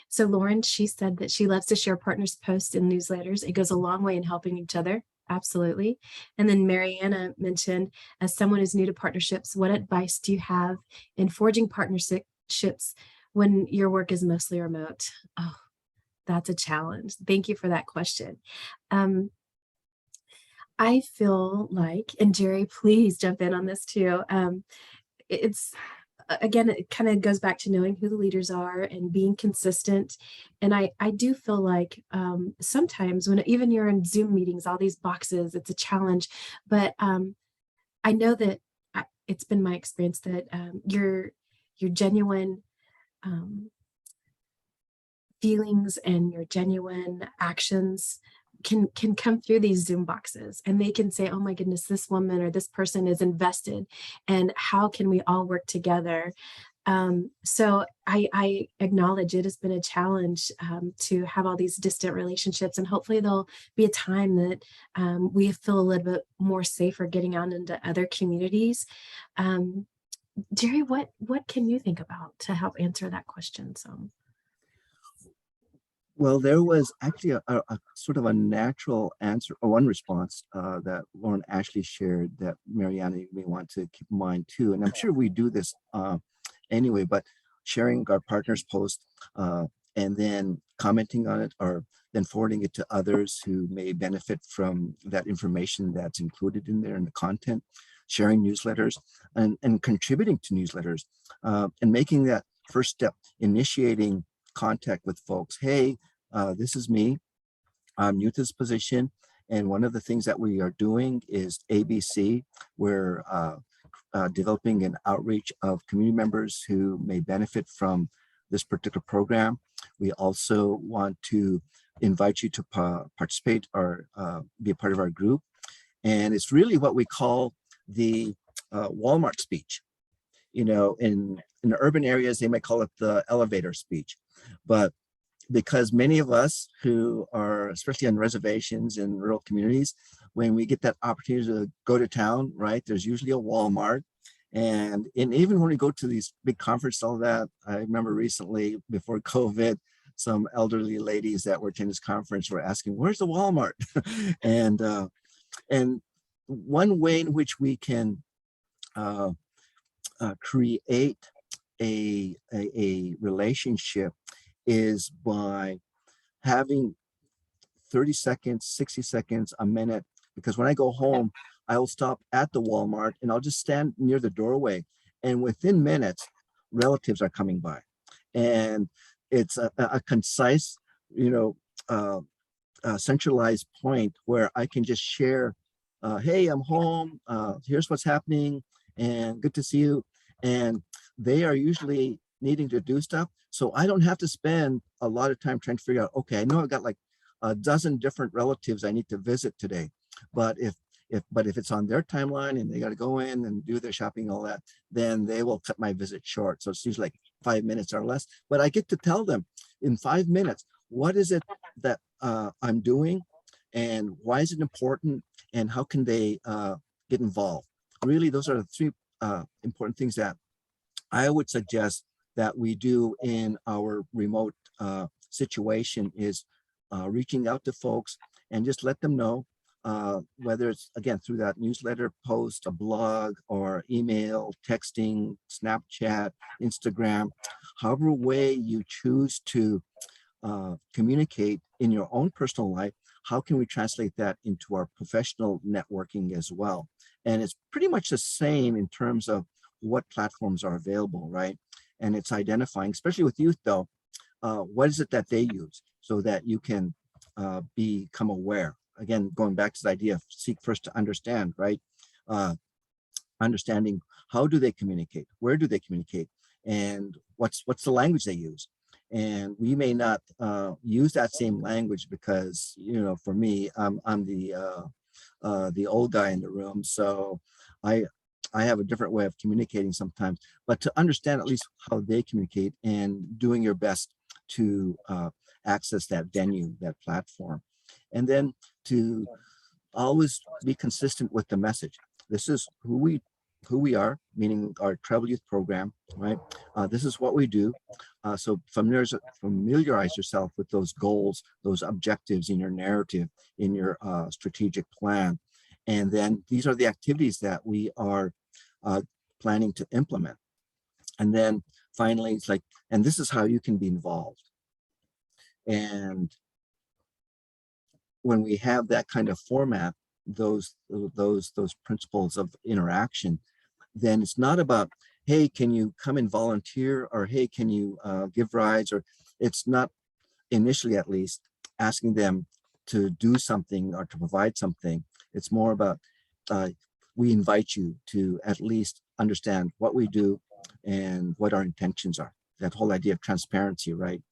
So Lauren, she said that she loves to share partners' posts and newsletters. It goes a long way in helping each other. Absolutely. And then Mariana mentioned, as someone who's new to partnerships, what advice do you have in forging partnerships when your work is mostly remote? Oh, that's a challenge. Thank you for that question. I feel like, and Gerry, please jump in on this too. Again, it kind of goes back to knowing who the leaders are and being consistent. And I do feel like sometimes when even you're in Zoom meetings, all these boxes, it's a challenge. But I know that it's been my experience that your genuine feelings and your genuine actions can come through these Zoom boxes, and they can say, oh my goodness, this woman or this person is invested, and how can we all work together? So I acknowledge it has been a challenge to have all these distant relationships, and hopefully there'll be a time that we feel a little bit more safer getting out into other communities. Gerry, what can you think about to help answer that question? So Well, there was actually a sort of a natural answer, or one response that Lauren Ashley shared that Mariana, you may want to keep in mind too. And I'm sure we do this anyway, but sharing our partner's post and then commenting on it, or then forwarding it to others who may benefit from that information that's included in there in the content, sharing newsletters and contributing to newsletters and making that first step, initiating contact with folks. Hey, this is me. I'm new to this position. And one of the things that we are doing is ABC. We're developing an outreach of community members who may benefit from this particular program. We also want to invite you to participate or be a part of our group. And it's really what we call the Walmart speech. You know, in urban areas, they might call it the elevator speech. But because many of us who are, especially on reservations in rural communities, when we get that opportunity to go to town, right, there's usually a Walmart. And even when we go to these big conferences, all that, I remember recently before COVID, some elderly ladies that were attending this conference were asking, where's the Walmart? and one way in which we can create a relationship is by having 30 seconds, 60 seconds, a minute, because when I go home, I'll stop at the Walmart and I'll just stand near the doorway. And within minutes, relatives are coming by. And it's a concise, centralized point where I can just share, hey, I'm home, here's what's happening, and good to see you. And they are usually needing to do stuff. So I don't have to spend a lot of time trying to figure out, okay, I know I've got like a dozen different relatives I need to visit today. But if it's on their timeline and they got to go in and do their shopping and all that, then they will cut my visit short. So it's usually like 5 minutes or less. But I get to tell them in 5 minutes, what is it that I'm doing and why is it important and how can they get involved? Really, those are the three important things that I would suggest that we do in our remote situation is reaching out to folks and just let them know, whether it's, again, through that newsletter post, a blog, or email, texting, Snapchat, Instagram, however way you choose to communicate in your own personal life, how can we translate that into our professional networking as well? And it's pretty much the same in terms of what platforms are available, right? And it's identifying, especially with youth though, what is it that they use so that you can become aware. Again, going back to the idea of seek first to understand, right? Understanding how do they communicate, where do they communicate, and what's the language they use. And we may not use that same language because, for me, I'm the old guy in the room, so I have a different way of communicating sometimes, but to understand at least how they communicate and doing your best to access that venue, that platform. And then to always be consistent with the message. This is who we are, meaning our Travel Youth Program, right? This is what we do. So familiarize yourself with those goals, those objectives in your narrative, in your strategic plan. And then these are the activities that we are planning to implement. And then finally, it's like, and this is how you can be involved. And when we have that kind of format, those principles of interaction, then it's not about, hey, can you come and volunteer, or hey, can you give rides, or it's not, initially at least, asking them to do something or to provide something. It's more about we invite you to at least understand what we do and what our intentions are. That whole idea of transparency, right?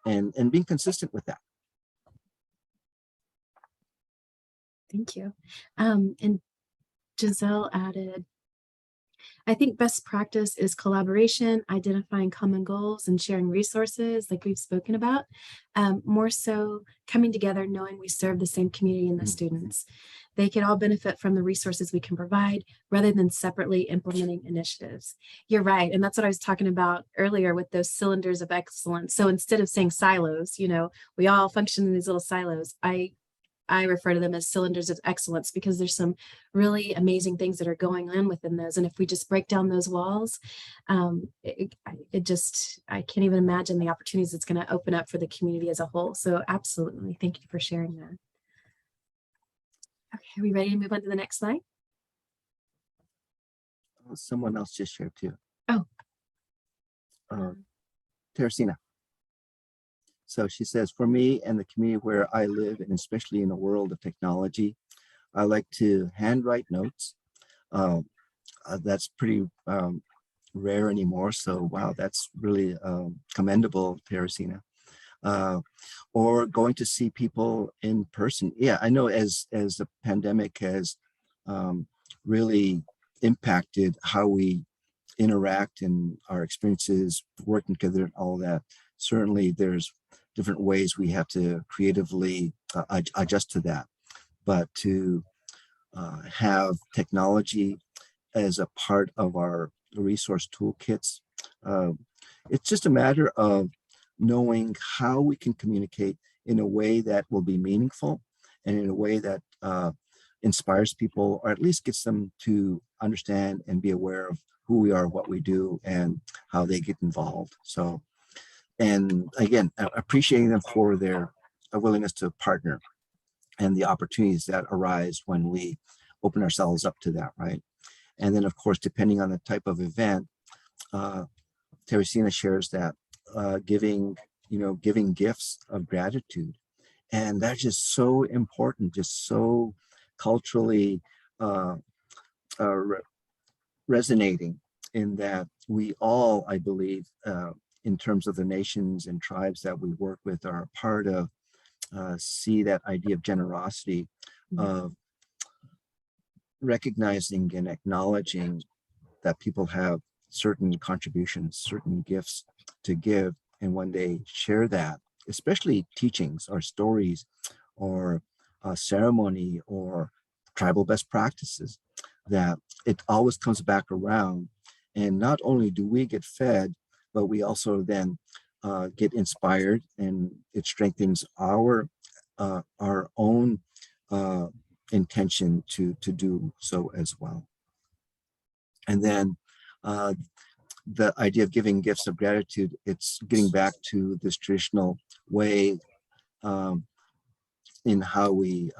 And being consistent with that. Thank you. And Giselle added, I think best practice is collaboration, identifying common goals, and sharing resources like we've spoken about. More so coming together, knowing we serve the same community and the students. They can all benefit from the resources we can provide rather than separately implementing initiatives. You're right. And that's what I was talking about earlier with those cylinders of excellence. So instead of saying silos, we all function in these little silos. I refer to them as cylinders of excellence because there's some really amazing things that are going on within those. And if we just break down those walls, I can't even imagine the opportunities it's going to open up for the community as a whole. So absolutely. Thank you for sharing that. Okay, are we ready to move on to the next slide? Someone else just shared too. Oh. Teresina. So she says, for me and the community where I live, and especially in a world of technology, I like to handwrite notes. That's pretty rare anymore. So, wow, that's really commendable, Teresina. Or going to see people in person. Yeah, I know as the pandemic has really impacted how we interact and our experiences working together and all that. Certainly there's different ways we have to creatively adjust to that. But to have technology as a part of our resource toolkits, it's just a matter of knowing how we can communicate in a way that will be meaningful and in a way that inspires people, or at least gets them to understand and be aware of who we are, what we do, and how they get involved. So, and again, appreciating them for their willingness to partner and the opportunities that arise when we open ourselves up to that, right? And then, of course, depending on the type of event, Teresina shares that giving gifts of gratitude. And that's just so important, just so culturally resonating, in that we all, I believe, in terms of the nations and tribes that we work with, are a part of, see that idea of generosity, of recognizing and acknowledging that people have certain contributions, certain gifts to give. And when they share that, especially teachings or stories or ceremony or tribal best practices, that it always comes back around. And not only do we get fed, but we also then get inspired, and it strengthens our own intention to do so as well. And then the idea of giving gifts of gratitude, it's getting back to this traditional way in how we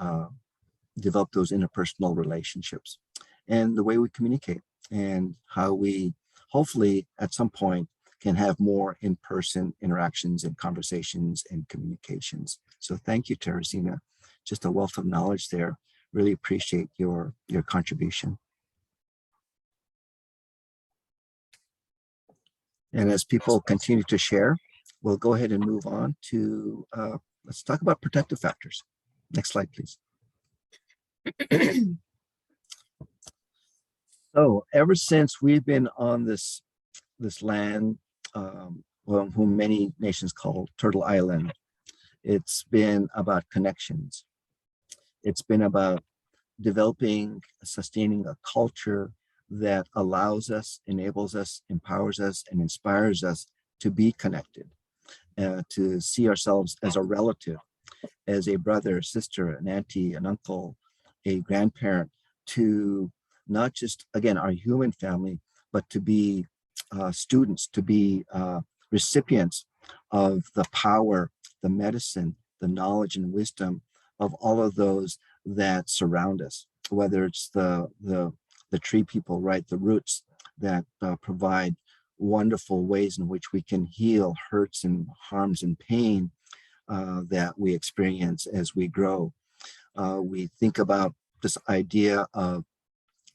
develop those interpersonal relationships and the way we communicate, and how we hopefully at some point can have more in-person interactions and conversations and communications. So thank you, Teresina. Just a wealth of knowledge there. Really appreciate your contribution. And as people continue to share, we'll go ahead and move on to, let's talk about protective factors. Next slide, please. So ever since we've been on this land, whom many nations call Turtle Island, it's been about connections. It's been about developing, sustaining a culture that allows us, enables us, empowers us, and inspires us to be connected, to see ourselves as a relative, as a brother, sister, an auntie, an uncle, a grandparent, to not just, again, our human family, but to be students, to be recipients of the power, the medicine, the knowledge and wisdom of all of those that surround us, whether it's the tree people, right, the roots that provide wonderful ways in which we can heal hurts and harms and pain that we experience as we grow. We think about this idea of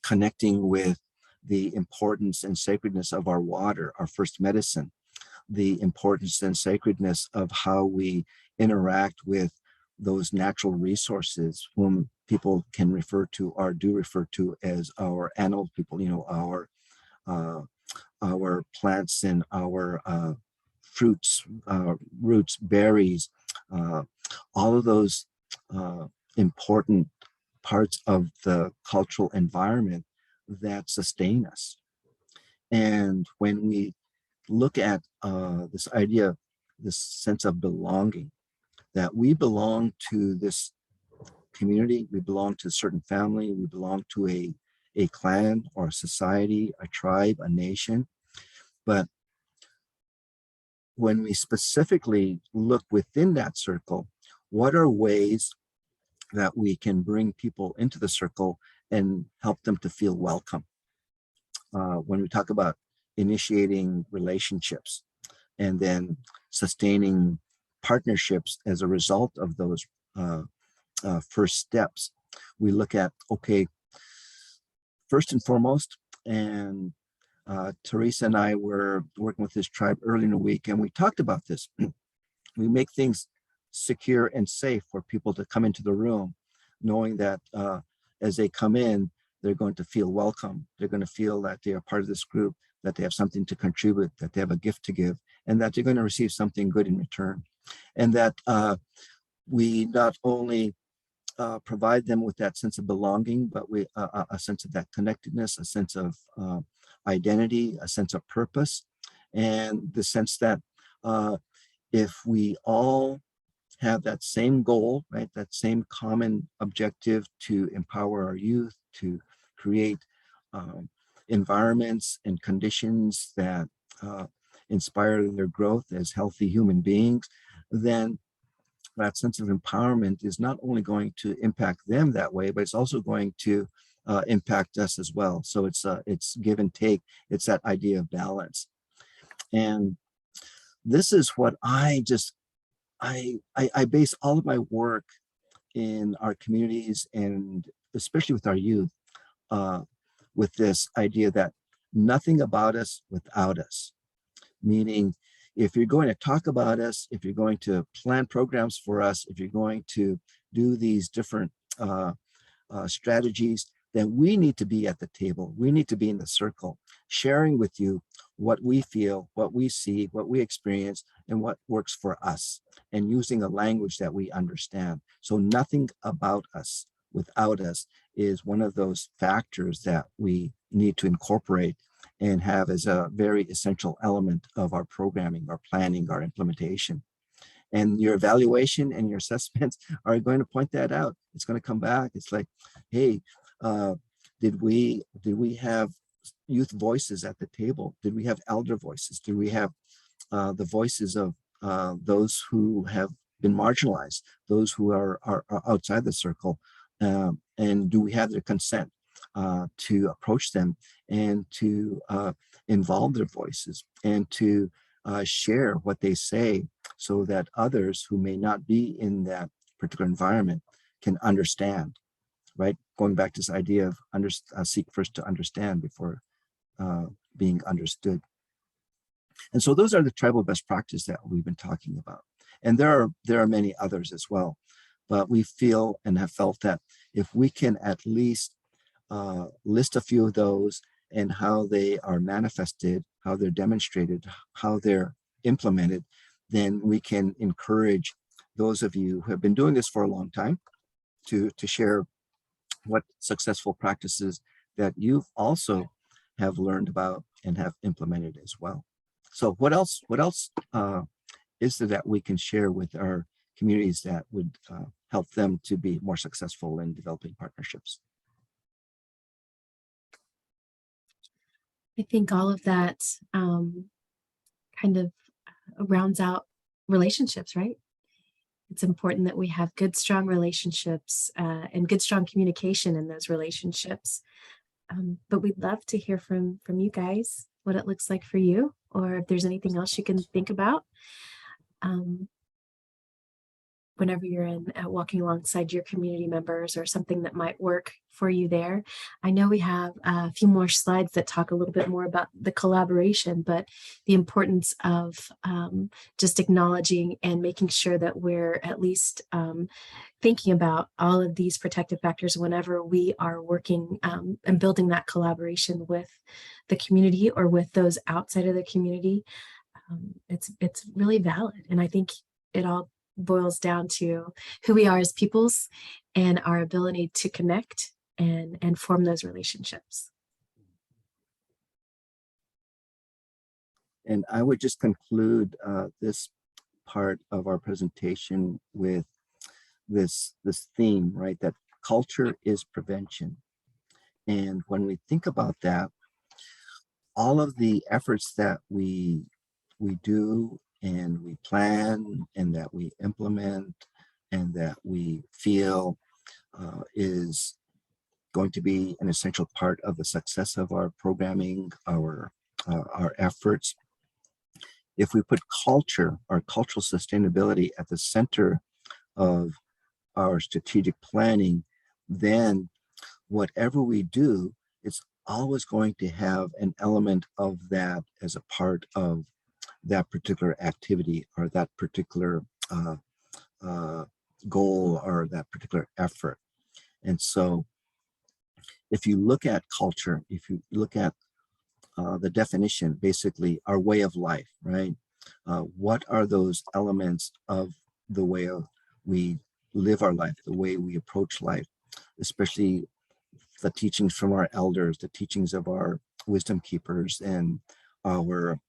connecting with the importance and sacredness of our water, our first medicine, the importance and sacredness of how we interact with those natural resources, whom people can refer to or do refer to as our animal people, our our plants and our fruits, roots, berries, all of those important parts of the cultural environment that sustain us. And when we look at this idea, this sense of belonging, that we belong to this community, we belong to a certain family, we belong to a clan or a society, a tribe, a nation. But when we specifically look within that circle, what are ways that we can bring people into the circle and help them to feel welcome? When we talk about initiating relationships and then sustaining partnerships as a result of those first steps, we look at, okay, first and foremost, and Teresa and I were working with this tribe early in the week, and we talked about this. We make things secure and safe for people to come into the room, knowing that as they come in, they're going to feel welcome. They're going to feel that they are part of this group, that they have something to contribute, that they have a gift to give, and that they're going to receive something good in return. And that we not only provide them with that sense of belonging, but we a sense of that connectedness, a sense of identity, a sense of purpose, and the sense that if we all have that same goal, right, that same common objective to empower our youth, to create environments and conditions that inspire their growth as healthy human beings, then that sense of empowerment is not only going to impact them that way, but it's also going to impact us as well. So it's give and take. It's that idea of balance. And this is what I base all of my work in our communities, and especially with our youth, with this idea that nothing about us without us. Meaning, if you're going to talk about us, if you're going to plan programs for us, if you're going to do these different strategies, then we need to be at the table. We need to be in the circle, sharing with you what we feel, what we see, what we experience, and what works for us, and using a language that we understand. So nothing about us without us is one of those factors that we need to incorporate and have as a very essential element of our programming, our planning, our implementation. And your evaluation and your assessments are going to point that out. It's going to come back. It's like, hey, did we have youth voices at the table? Did we have elder voices? Did we have the voices of those who have been marginalized, those who are outside the circle? And do we have their consent to approach them and to involve their voices and to share what they say, so that others who may not be in that particular environment can understand, right? Going back to this idea of seek first to understand before being understood. And so those are the tribal best practices that we've been talking about. And there are many others as well. But we feel and have felt that if we can at least list a few of those and how they are manifested, how they're demonstrated, how they're implemented, then we can encourage those of you who have been doing this for a long time to share what successful practices that you've also have learned about and have implemented as well. So what else is there that we can share with our communities that would help them to be more successful in developing partnerships? I think all of that kind of rounds out relationships, right? It's important that we have good, strong relationships and good, strong communication in those relationships. But we'd love to hear from you guys, what it looks like for you, or if there's anything else you can think about. whenever you're in walking alongside your community members or something that might work for you there. I know we have a few more slides that talk a little bit more about the collaboration, but the importance of just acknowledging and making sure that we're at least thinking about all of these protective factors whenever we are working and building that collaboration with the community or with those outside of the community. It's really valid. And I think it all boils down to who we are as peoples and our ability to connect and form those relationships. And I would just conclude this part of our presentation with this theme, right? That culture is prevention. And when we think about that, all of the efforts that we do and we plan and that we implement and that we feel is going to be an essential part of the success of our programming, our efforts. If we put culture, our cultural sustainability at the center of our strategic planning, then whatever we do, it's always going to have an element of that as a part of that particular activity or that particular goal or that particular effort. And so if you look at culture, if you look at the definition, basically our way of life, right? What are those elements of the way we live our life, the way we approach life, especially the teachings from our elders, the teachings of our wisdom keepers and our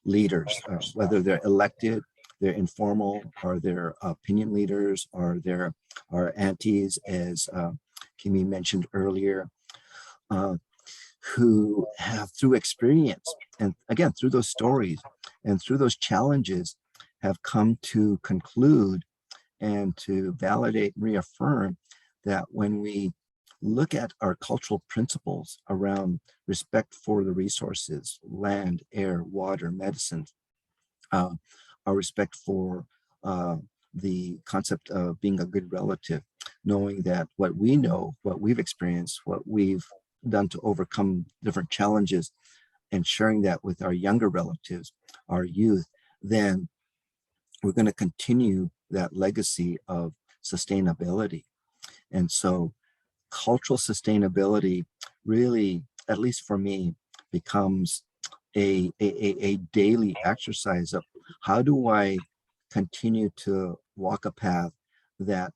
leaders, whether they're elected, they're informal, or they're opinion leaders, or they're our aunties, as Kimee mentioned earlier, who have through experience and again through those stories and through those challenges have come to conclude and to validate and reaffirm that when we look at our cultural principles around respect for the resources, land, air, water, medicine, our respect for the concept of being a good relative, knowing that what we know, what we've experienced, what we've done to overcome different challenges and sharing that with our younger relatives, our youth, then we're going to continue that legacy of sustainability. And so cultural sustainability really, at least for me, becomes a daily exercise of how do I continue to walk a path that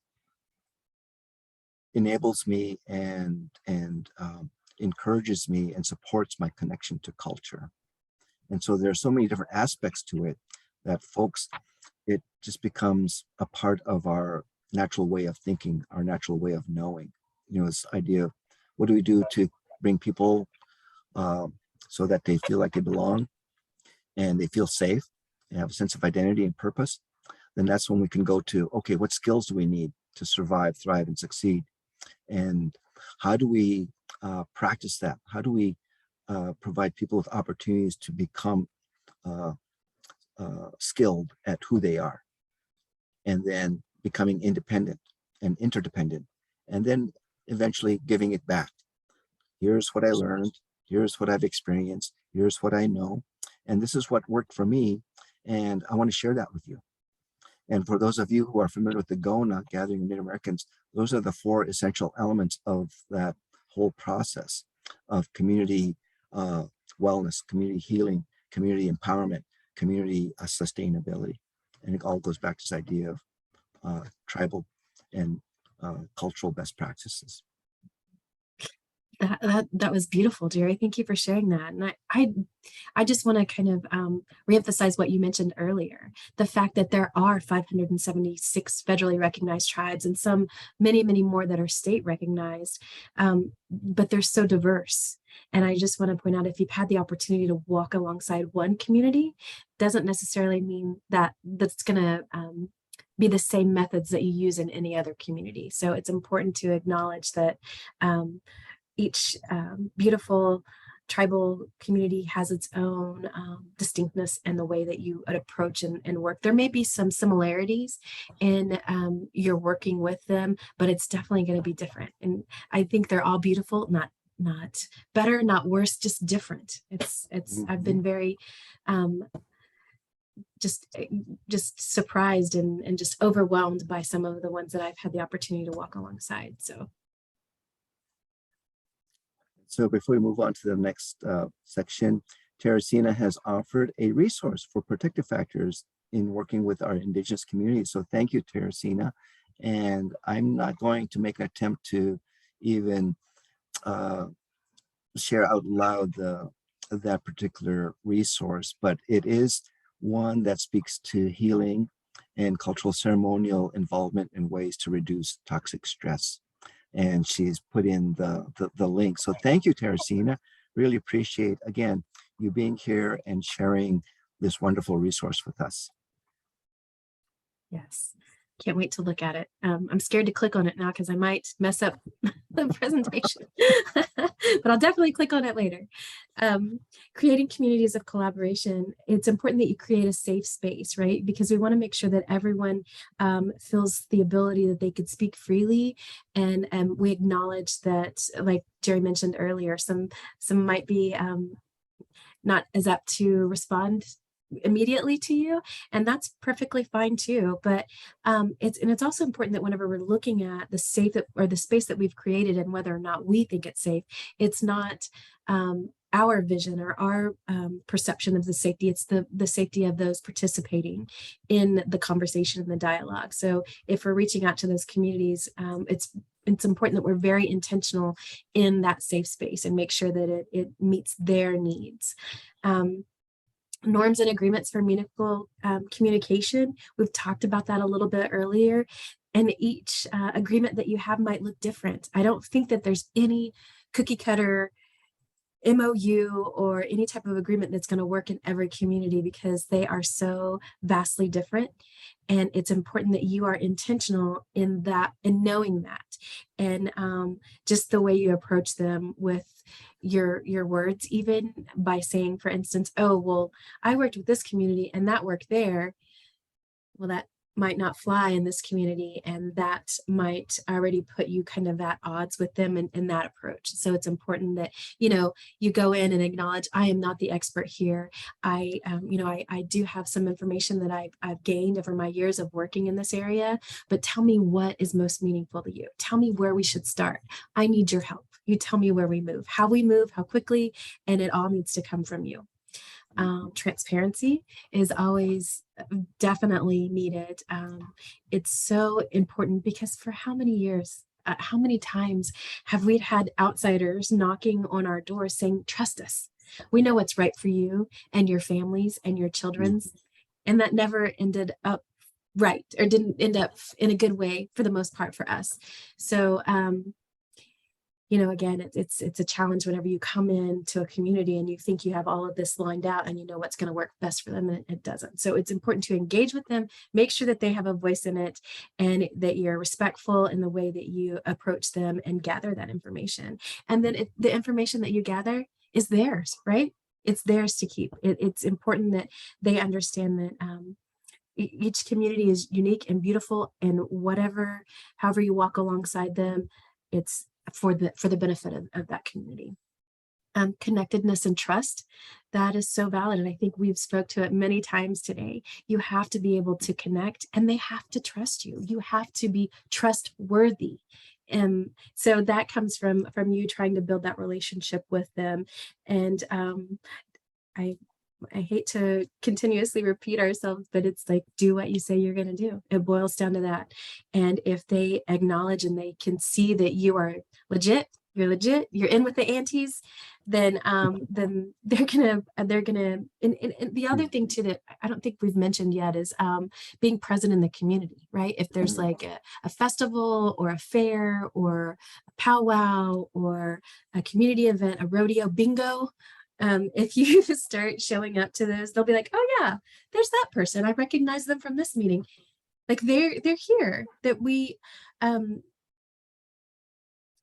enables me and encourages me and supports my connection to culture. And so there's so many different aspects to it that folks, it just becomes a part of our natural way of thinking, our natural way of knowing. You know, this idea of what do we do to bring people so that they feel like they belong and they feel safe, they have a sense of identity and purpose. Then that's when we can go to, okay, what skills do we need to survive, thrive, and succeed? And how do we practice that? How do we provide people with opportunities to become skilled at who they are, and then becoming independent and interdependent, and then eventually giving it back. Here's what I learned, here's what I've experienced, here's what I know, and this is what worked for me, and I want to share that with you. And for those of you who are familiar with the GONA, Gathering of Native Americans, those are the 4 essential elements of that whole process of community wellness, community healing, community empowerment, community sustainability. And it all goes back to this idea of tribal and cultural best practices. That was beautiful, Gerry. Thank you for sharing that. And I just want to kind of reemphasize what you mentioned earlier, the fact that there are 576 federally recognized tribes and many more that are state recognized, but they're so diverse. And I just want to point out, if you've had the opportunity to walk alongside one community, doesn't necessarily mean that that's going to be the same methods that you use in any other community. So it's important to acknowledge that each beautiful tribal community has its own distinctness in the way that you approach and work. There may be some similarities in your working with them, but it's definitely going to be different. And I think they're all beautiful, not better, not worse, just different. I've been very just surprised and just overwhelmed by some of the ones that I've had the opportunity to walk alongside. So before we move on to the next section, Teresina has offered a resource for protective factors in working with our Indigenous community. So thank you, Teresina. And I'm not going to make an attempt to even share out loud that particular resource, but it is one that speaks to healing and cultural ceremonial involvement in ways to reduce toxic stress. And she's put in the link. So thank you, Teresina. Really appreciate, again, you being here and sharing this wonderful resource with us. Yes, can't wait to look at it. I'm scared to click on it now because I might mess up the presentation, but I'll definitely click on it later. Creating communities of collaboration, it's important that you create a safe space, right? Because we want to make sure that everyone feels the ability that they could speak freely, and we acknowledge that, like Gerry mentioned earlier, some might be not as apt to respond immediately to you, and that's perfectly fine too. But it's also important that whenever we're looking at the safe or the space that we've created and whether or not we think it's safe, it's not our vision or our perception of the safety, it's the safety of those participating in the conversation and the dialogue. So if we're reaching out to those communities, it's important that we're very intentional in that safe space and make sure that it meets their needs. Norms and agreements for meaningful communication. We've talked about that a little bit earlier, and each agreement that you have might look different. I don't think that there's any cookie cutter MOU or any type of agreement that's going to work in every community because they are so vastly different. And it's important that you are intentional in that and knowing that, and just the way you approach them with your words, even by saying, for instance, oh, well, I worked with this community and that worked there. Well, that might not fly in this community, and that might already put you kind of at odds with them in that approach. So it's important that, you go in and acknowledge, I am not the expert here. I do have some information that I've gained over my years of working in this area, but tell me what is most meaningful to you. Tell me where we should start. I need your help. You tell me where we move, how quickly, and it all needs to come from you. Transparency is always definitely needed. It's so important because for how many years, how many times have we had outsiders knocking on our doors saying, trust us, we know what's right for you and your families and your children's, and that never ended up right, or didn't end up in a good way for the most part for us. So again, it's a challenge whenever you come into a community and you think you have all of this lined out and you know what's going to work best for them, and it doesn't. So it's important to engage with them, make sure that they have a voice in it, and that you're respectful in the way that you approach them and gather that information. And then the information that you gather is theirs, right? It's theirs to keep. It's important that they understand that each community is unique and beautiful, and however you walk alongside them, it's for the benefit of that community. Connectedness and trust, that is so valid, and I think we've spoke to it many times today. You have to be able to connect, and they have to trust you. You have to be trustworthy, and so that comes from you trying to build that relationship with them. And I hate to continuously repeat ourselves, but it's like, do what you say you're going to do. It boils down to that. And if they acknowledge and they can see that you are legit, you're in with the aunties, then they're gonna. And the other thing too that I don't think we've mentioned yet is being present in the community, right? If there's like a festival or a fair or a powwow or a community event, a rodeo, bingo. If you start showing up to those, they'll be like, oh yeah, there's that person. I recognize them from this meeting. Like they're here, that we,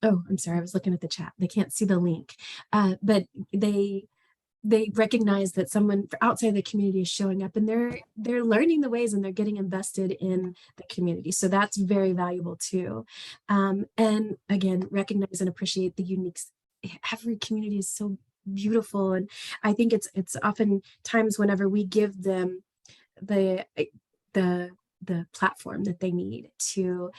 Oh, I'm sorry, I was looking at the chat. They can't see the link, but they recognize that someone outside the community is showing up, and they're learning the ways, and they're getting invested in the community. So that's very valuable too. And again, recognize and appreciate the unique. Every community is so beautiful, and I think it's often times whenever we give them the the platform that they need to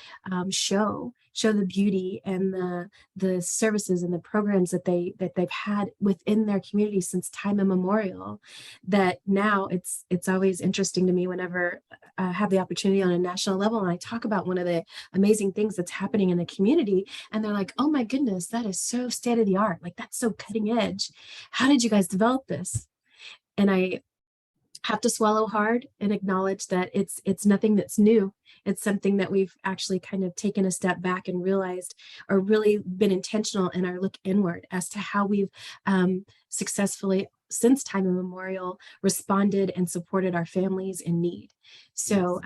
show the beauty and the services and the programs that they've had within their community since time immemorial. That now it's always interesting to me whenever I have the opportunity on a national level and I talk about one of the amazing things that's happening in the community, and they're like, "Oh my goodness, that is so state of the art! Like that's so cutting edge. How did you guys develop this?" And I have to swallow hard and acknowledge that it's nothing that's new. It's something that we've actually kind of taken a step back and realized, or really been intentional in our look inward as to how we've successfully, since time immemorial, responded and supported our families in need. So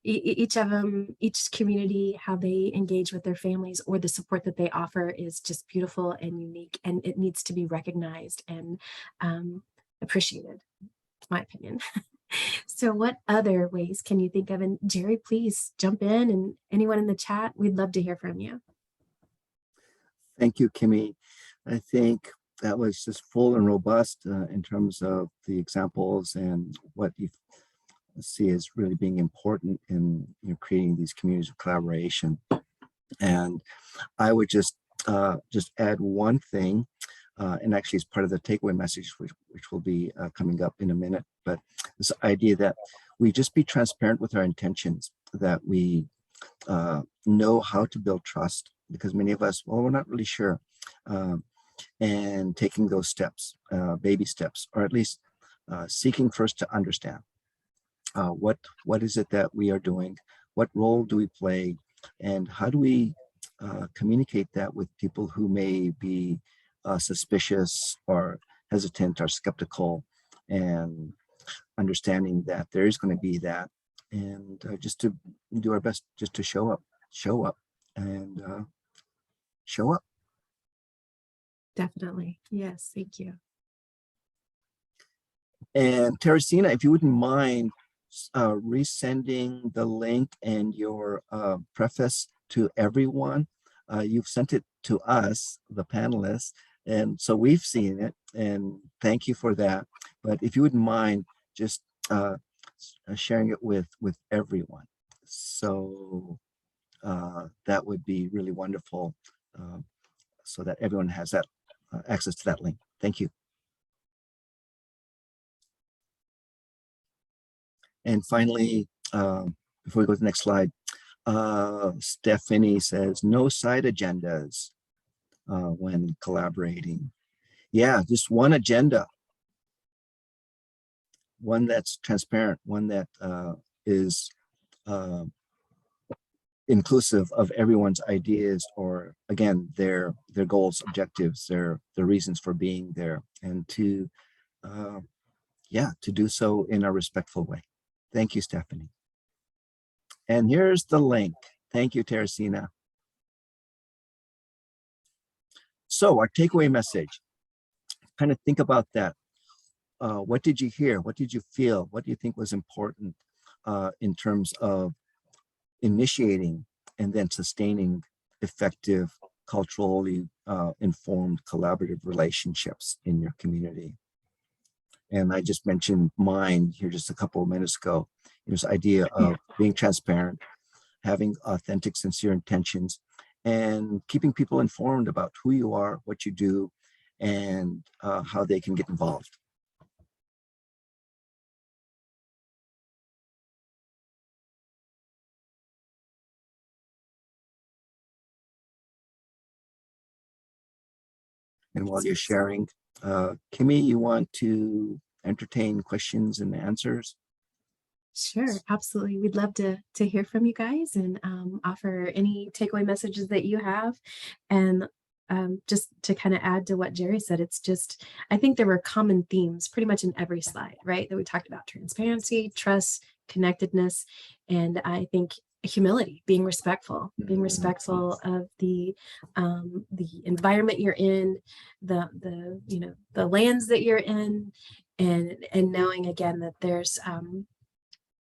each of them, each community, how they engage with their families or the support that they offer is just beautiful and unique, and it needs to be recognized and appreciated, my opinion. So what other ways can you think of? And Gerry, please jump in, and anyone in the chat, we'd love to hear from you. Thank you, Kimee. I think that was just full and robust in terms of the examples and what you see as really being important in creating these communities of collaboration. And I would just add one thing, and actually it's part of the takeaway message, which will be coming up in a minute, but this idea that we just be transparent with our intentions, that we know how to build trust, because many of us, well, we're not really sure, and taking those steps, baby steps, or at least seeking first to understand what is it that we are doing, what role do we play, and how do we communicate that with people who may be suspicious or hesitant or skeptical, and understanding that there is going to be that, and just to do our best just to show up and show up. Definitely. Yes, thank you. And Teresina, if you wouldn't mind resending the link and your preface to everyone. You've sent it to us, the panelists, and so we've seen it, and thank you for that. But if you wouldn't mind just sharing it with everyone, so that would be really wonderful, so that everyone has that access to that link. Thank you. And finally, before we go to the next slide, Stephanie says, no side agendas when collaborating. Yeah, just one agenda, one that's transparent, one that is inclusive of everyone's ideas, or again, their goals, objectives, their reasons for being there, and to do so in a respectful way. Thank you, Stephanie. And here's the link. Thank you, Teresina. So our takeaway message, kind of think about that. What did you hear? What did you feel? What do you think was important in terms of initiating and then sustaining effective, culturally informed, collaborative relationships in your community? And I just mentioned mine here just a couple of minutes ago. This idea of being transparent, having authentic, sincere intentions, and keeping people informed about who you are, what you do, and how they can get involved. And while you're sharing, Kimee, you want to entertain questions and answers? Sure, absolutely. We'd love to hear from you guys and offer any takeaway messages that you have. And just to kind of add to what Gerry said, it's just, I think there were common themes pretty much in every slide, right? That we talked about: transparency, trust, connectedness. And I think humility, being respectful of the environment you're in, the you know, the lands that you're in, and knowing again that there's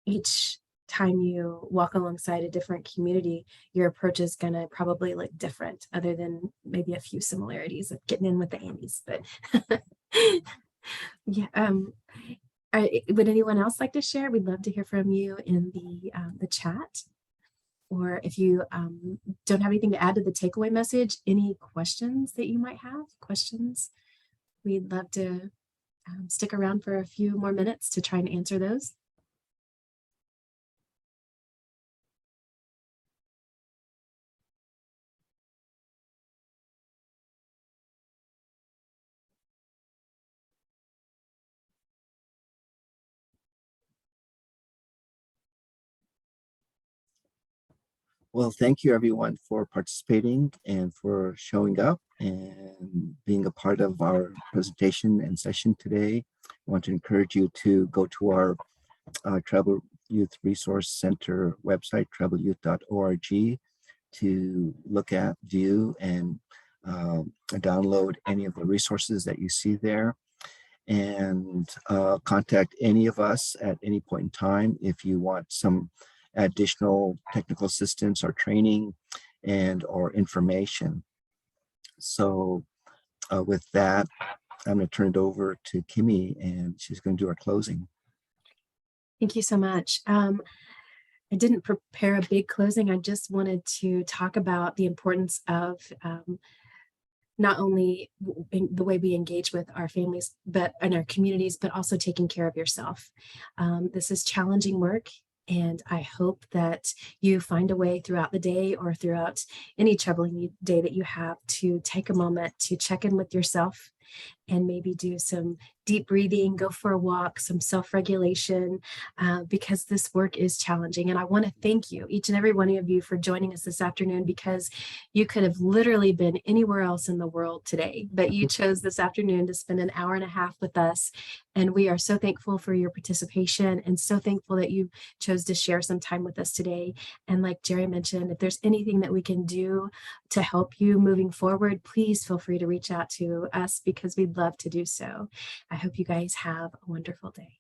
each time you walk alongside a different community, your approach is going to probably look different, other than maybe a few similarities of getting in with the Andes. But yeah, would anyone else like to share? We'd love to hear from you in the chat. Or if you don't have anything to add to the takeaway message, any questions that you might have, we'd love to stick around for a few more minutes to try and answer those. Well, thank you everyone for participating and for showing up and being a part of our presentation and session today. I want to encourage you to go to our Tribal Youth Resource Center website, tribalyouth.org, to look at, view, and download any of the resources that you see there. And contact any of us at any point in time if you want some additional technical assistance or training and or information. So with that, I'm going to turn it over to Kimee, and she's going to do our closing. Thank you so much. I didn't prepare a big closing. I just wanted to talk about the importance of not only the way we engage with our families, but in our communities, but also taking care of yourself. This is challenging work, and I hope that you find a way throughout the day or throughout any troubling day that you have to take a moment to check in with yourself and maybe do some deep breathing, go for a walk, some self-regulation, because this work is challenging. And I want to thank you, each and every one of you, for joining us this afternoon, because you could have literally been anywhere else in the world today, but you chose this afternoon to spend an hour and a half with us. And we are so thankful for your participation and so thankful that you chose to share some time with us today. And like Gerry mentioned, if there's anything that we can do to help you moving forward, please feel free to reach out to us, because we'd love to do so. I hope you guys have a wonderful day.